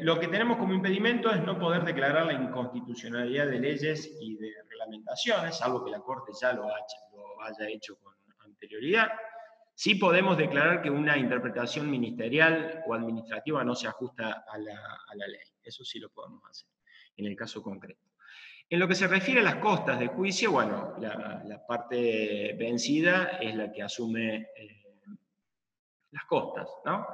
Lo que tenemos como impedimento es no poder declarar la inconstitucionalidad de leyes y de reglamentaciones, salvo que la Corte ya lo haya hecho con anterioridad. Sí podemos declarar que una interpretación ministerial o administrativa no se ajusta a la ley. Eso sí lo podemos hacer, en el caso concreto. En lo que se refiere a las costas del juicio, bueno, la parte vencida es la que asume las costas, ¿no?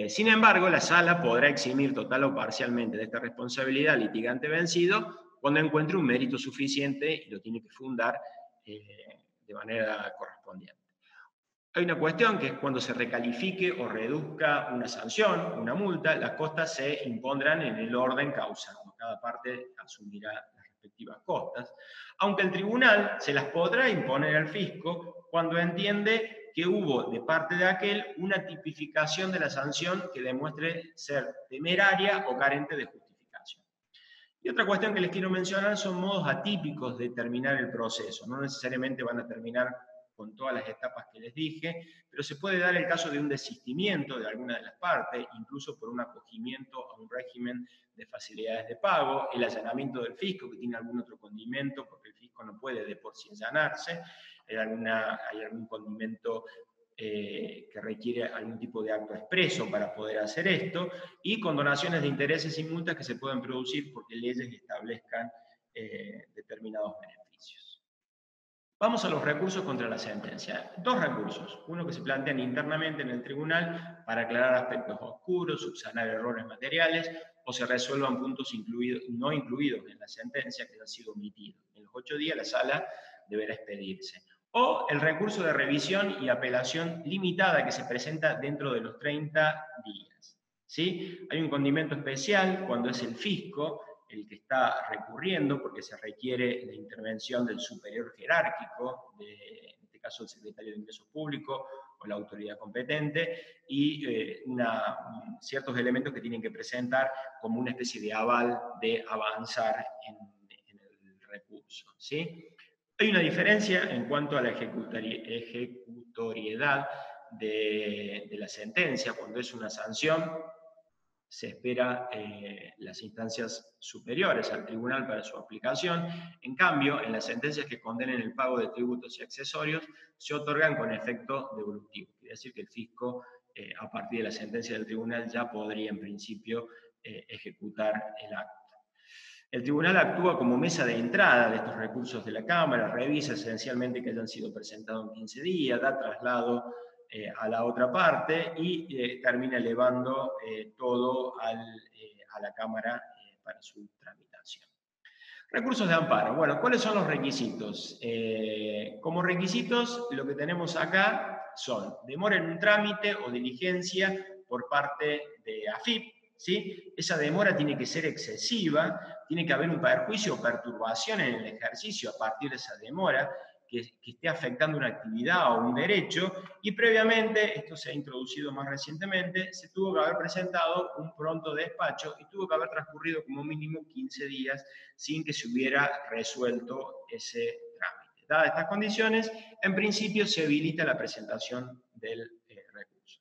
Sin embargo, la sala podrá eximir total o parcialmente de esta responsabilidad al litigante vencido cuando encuentre un mérito suficiente y lo tiene que fundar de manera correspondiente. Hay una cuestión que es cuando se recalifique o reduzca una sanción, una multa, las costas se impondrán en el orden causal. Cada parte asumirá las respectivas costas, aunque el tribunal se las podrá imponer al fisco cuando entiende que hubo de parte de aquel una tipificación de la sanción que demuestre ser temeraria o carente de justificación. Y otra cuestión que les quiero mencionar son modos atípicos de terminar el proceso. No necesariamente van a terminar con todas las etapas que les dije, pero se puede dar el caso de un desistimiento de alguna de las partes, incluso por un acogimiento a un régimen de facilidades de pago, el allanamiento del fisco, que tiene algún otro condimento, porque el fisco no puede de por sí allanarse, hay algún condimento que requiere algún tipo de acto expreso para poder hacer esto, y condonaciones de intereses y multas que se pueden producir porque leyes establezcan determinados beneficios. Vamos a los recursos contra la sentencia. Dos recursos. Uno que se plantean internamente en el tribunal para aclarar aspectos oscuros, subsanar errores materiales, o se resuelvan puntos no incluidos en la sentencia que han sido omitidos. En los 8 días la sala deberá expedirse. O el recurso de revisión y apelación limitada que se presenta dentro de los 30 días. ¿Sí? Hay un condimento especial cuando es el fisco el que está recurriendo, porque se requiere la intervención del superior jerárquico, en este caso el secretario de Ingresos Públicos o la autoridad competente, y ciertos elementos que tienen que presentar como una especie de aval de avanzar en el recurso. ¿Sí? Hay una diferencia en cuanto a la ejecutoriedad de la sentencia. Cuando es una sanción, se espera las instancias superiores al tribunal para su aplicación. En cambio, en las sentencias que condenen el pago de tributos y accesorios, se otorgan con efecto devolutivo. Quiere decir que el fisco, a partir de la sentencia del tribunal, ya podría en principio ejecutar el acto. El tribunal actúa como mesa de entrada de estos recursos de la Cámara, revisa esencialmente que hayan sido presentados en 15 días, da traslado a la otra parte y termina elevando todo a la Cámara para su tramitación. Recursos de amparo. Bueno, ¿cuáles son los requisitos? Como requisitos, lo que tenemos acá son demora en un trámite o diligencia por parte de AFIP, ¿sí? Esa demora tiene que ser excesiva, tiene que haber un perjuicio o perturbación en el ejercicio a partir de esa demora, que esté afectando una actividad o un derecho, y previamente, esto se ha introducido más recientemente, se tuvo que haber presentado un pronto despacho y tuvo que haber transcurrido como mínimo 15 días sin que se hubiera resuelto ese trámite. Dadas estas condiciones, en principio se habilita la presentación del recurso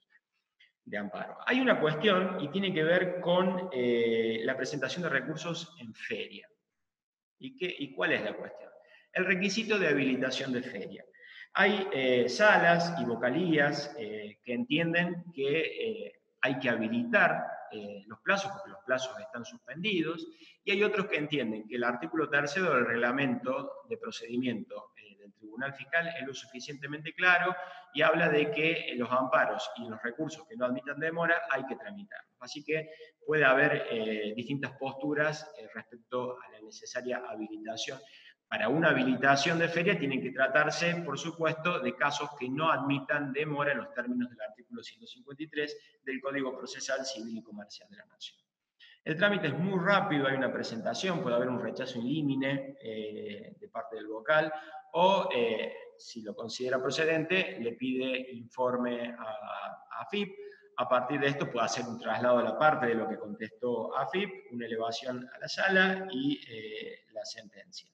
de amparo. Hay una cuestión y tiene que ver con la presentación de recursos en feria. ¿Y cuál es la cuestión? El requisito de habilitación de feria. Hay salas y vocalías que entienden que hay que habilitar los plazos porque los plazos están suspendidos, y hay otros que entienden que el artículo 3 del reglamento de procedimiento del Tribunal Fiscal es lo suficientemente claro y habla de que los amparos y los recursos que no admitan demora hay que tramitarlos. Así que puede haber distintas posturas respecto a la necesaria habilitación. Para una habilitación de feria tienen que tratarse, por supuesto, de casos que no admitan demora en los términos del artículo 153 del Código Procesal Civil y Comercial de la Nación. El trámite es muy rápido, hay una presentación, puede haber un rechazo in limine de parte del vocal, o si lo considera procedente, le pide informe a AFIP. A partir de esto puede hacer un traslado a la parte de lo que contestó AFIP, una elevación a la sala y la sentencia.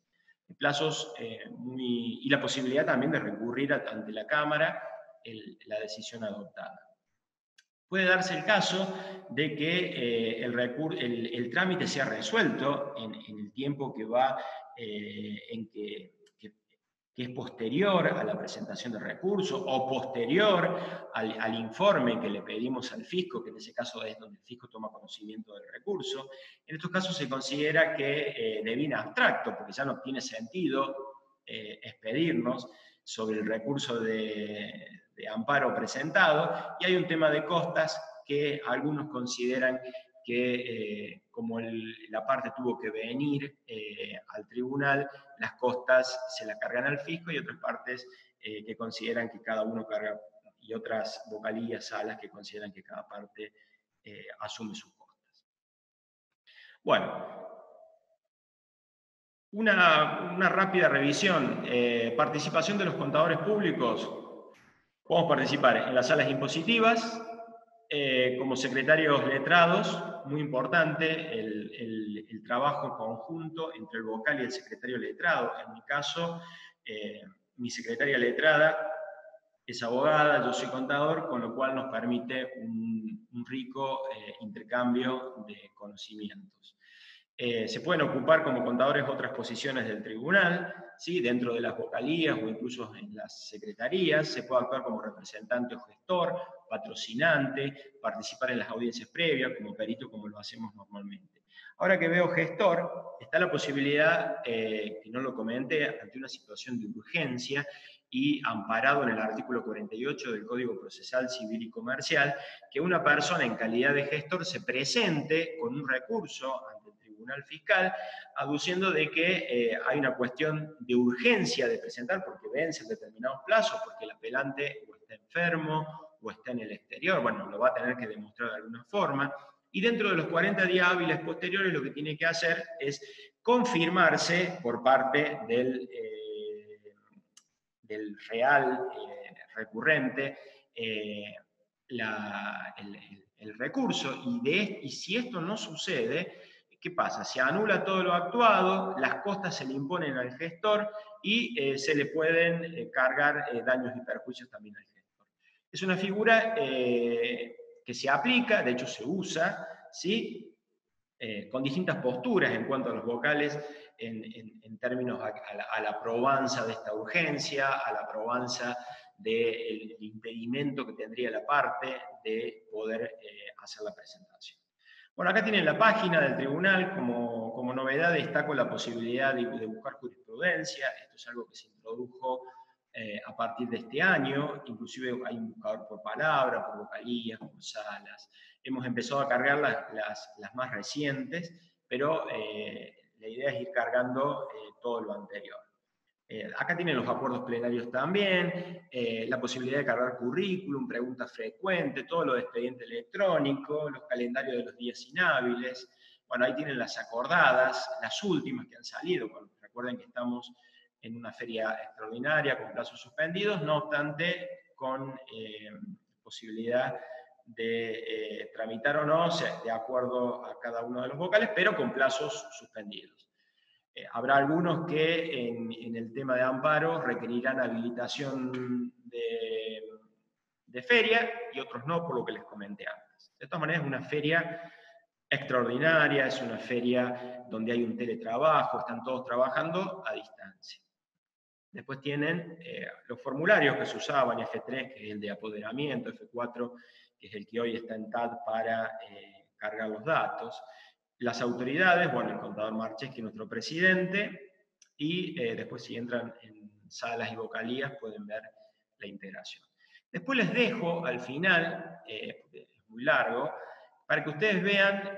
Plazos y la posibilidad también de recurrir ante la Cámara la decisión adoptada. Puede darse el caso de que el trámite sea resuelto en el tiempo que va, que es posterior a la presentación del recurso o posterior al informe que le pedimos al fisco, que en ese caso es donde el fisco toma conocimiento del recurso. En estos casos se considera que deviene abstracto, porque ya no tiene sentido expedirnos sobre el recurso de amparo presentado, y hay un tema de costas que algunos consideran que como la parte tuvo que venir al tribunal, las costas se las cargan al fisco, y otras partes que consideran que cada uno carga, y otras vocalías, salas que consideran que cada parte asume sus costas. Bueno, una rápida revisión. Participación de los contadores públicos. Podemos participar en las salas impositivas, como secretarios letrados, muy importante el trabajo conjunto entre el vocal y el secretario letrado. En mi caso, mi secretaria letrada es abogada, yo soy contador, con lo cual nos permite un rico intercambio de conocimientos. Se pueden ocupar como contadores otras posiciones del tribunal, ¿sí? Dentro de las vocalías o incluso en las secretarías. Se puede actuar como representante o gestor, patrocinante, participar en las audiencias previas como perito, como lo hacemos normalmente. Ahora que veo gestor, está la posibilidad, que no lo comenté, ante una situación de urgencia y amparado en el artículo 48 del Código Procesal Civil y Comercial, que una persona en calidad de gestor se presente con un recurso ante el Tribunal Fiscal, aduciendo de que hay una cuestión de urgencia de presentar porque vencen determinados plazos, porque el apelante o está enfermo o está en el exterior, bueno, lo va a tener que demostrar de alguna forma, y dentro de los 40 días hábiles posteriores lo que tiene que hacer es confirmarse por parte del real recurrente el recurso, y si esto no sucede, ¿qué pasa? Se anula todo lo actuado, las costas se le imponen al gestor y se le pueden cargar daños y perjuicios también al gestor. Es una figura que se aplica, de hecho se usa, ¿sí? Con distintas posturas en cuanto a los vocales, en términos a la probanza de esta urgencia, a la probanza del impedimento que tendría la parte de poder hacer la presentación. Bueno, acá tienen la página del tribunal. Como novedad destaco la posibilidad de buscar jurisprudencia. Esto es algo que se introdujo a partir de este año. Inclusive hay un buscador por palabra, por vocalías, por salas. Hemos empezado a cargar las más recientes, pero la idea es ir cargando todo lo anterior. Acá tienen los acuerdos plenarios también, la posibilidad de cargar currículum, preguntas frecuentes, todo lo de expediente electrónico, los calendarios de los días inhábiles. Bueno, ahí tienen las acordadas, las últimas que han salido. Bueno, recuerden que estamos en una feria extraordinaria con plazos suspendidos, no obstante, con posibilidad de tramitar o no, de acuerdo a cada uno de los vocales, pero con plazos suspendidos. Habrá algunos que en el tema de amparo requerirán habilitación de feria y otros no, por lo que les comenté antes. De todas maneras, es una feria extraordinaria, es una feria donde hay un teletrabajo, están todos trabajando a distancia. Después tienen los formularios que se usaban, F3, que es el de apoderamiento, F4, que es el que hoy está en TAD para cargar los datos. Las autoridades, bueno, el contador Marches, que es nuestro presidente, y después si entran en salas y vocalías pueden ver la integración. Después les dejo al final, porque es muy largo, para que ustedes vean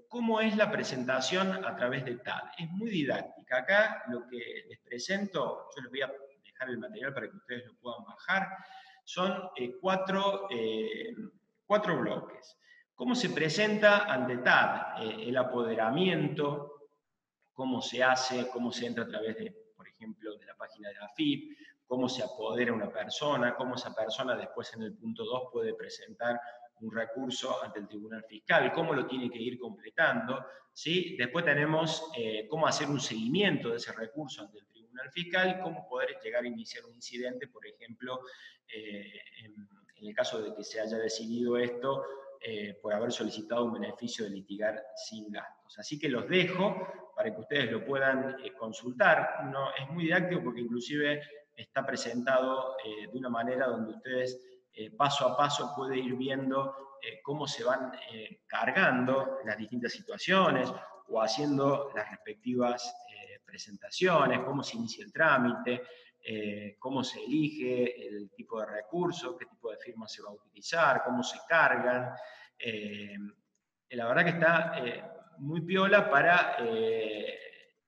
cómo es la presentación a través de TAD. Es muy didáctica. Acá lo que les presento, yo les voy a dejar el material para que ustedes lo puedan bajar, son cuatro bloques. ¿Cómo se presenta ante TAD? El apoderamiento, cómo se hace, cómo se entra a través de, por ejemplo, de la página de AFIP, cómo se apodera una persona, cómo esa persona después en el punto 2 puede presentar un recurso ante el Tribunal Fiscal, cómo lo tiene que ir completando, ¿sí? Después tenemos cómo hacer un seguimiento de ese recurso ante el Tribunal Fiscal, cómo poder llegar a iniciar un incidente, por ejemplo, en el caso de que se haya decidido esto, por haber solicitado un beneficio de litigar sin gastos. Así que los dejo para que ustedes lo puedan consultar. No, es muy didáctico porque inclusive está presentado de una manera donde ustedes paso a paso pueden ir viendo cómo se van cargando las distintas situaciones o haciendo las respectivas presentaciones, cómo se inicia el trámite, cómo se elige el tipo de recurso, qué tipo de firma se va a utilizar, cómo se cargan. La verdad que está muy piola para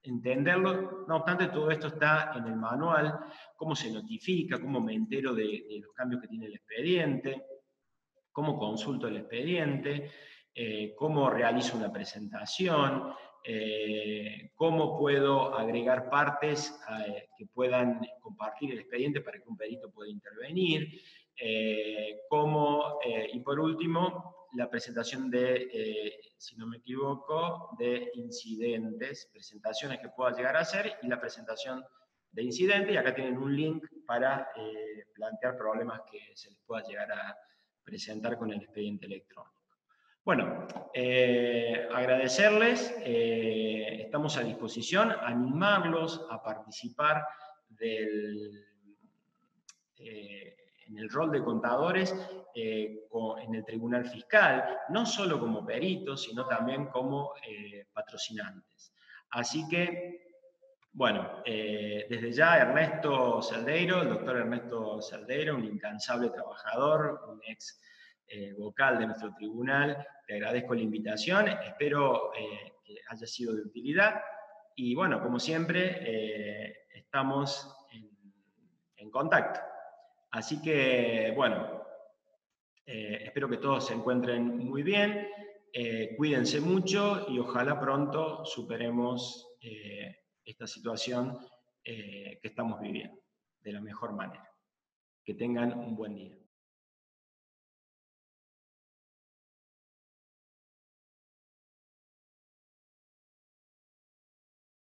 entenderlo. No obstante, todo esto está en el manual, cómo se notifica, cómo me entero de los cambios que tiene el expediente, cómo consulto el expediente, cómo realizo una presentación, cómo puedo agregar partes que puedan compartir el expediente para que un perito pueda intervenir, y por último, la presentación de, si no me equivoco, de incidentes, presentaciones que pueda llegar a hacer y la presentación de incidentes, y acá tienen un link para plantear problemas que se les pueda llegar a presentar con el expediente electrónico. Bueno, agradecerles, estamos a disposición, animarlos a participar en el rol de contadores en el Tribunal Fiscal, no solo como peritos, sino también como patrocinantes. Así que, bueno, desde ya Ernesto Celdeiro, el doctor Ernesto Celdeiro, un incansable trabajador, un ex vocal de nuestro tribunal, te agradezco la invitación, espero que haya sido de utilidad y bueno, como siempre, estamos en contacto. Así que, bueno, espero que todos se encuentren muy bien, cuídense mucho y ojalá pronto superemos esta situación que estamos viviendo de la mejor manera. Que tengan un buen día.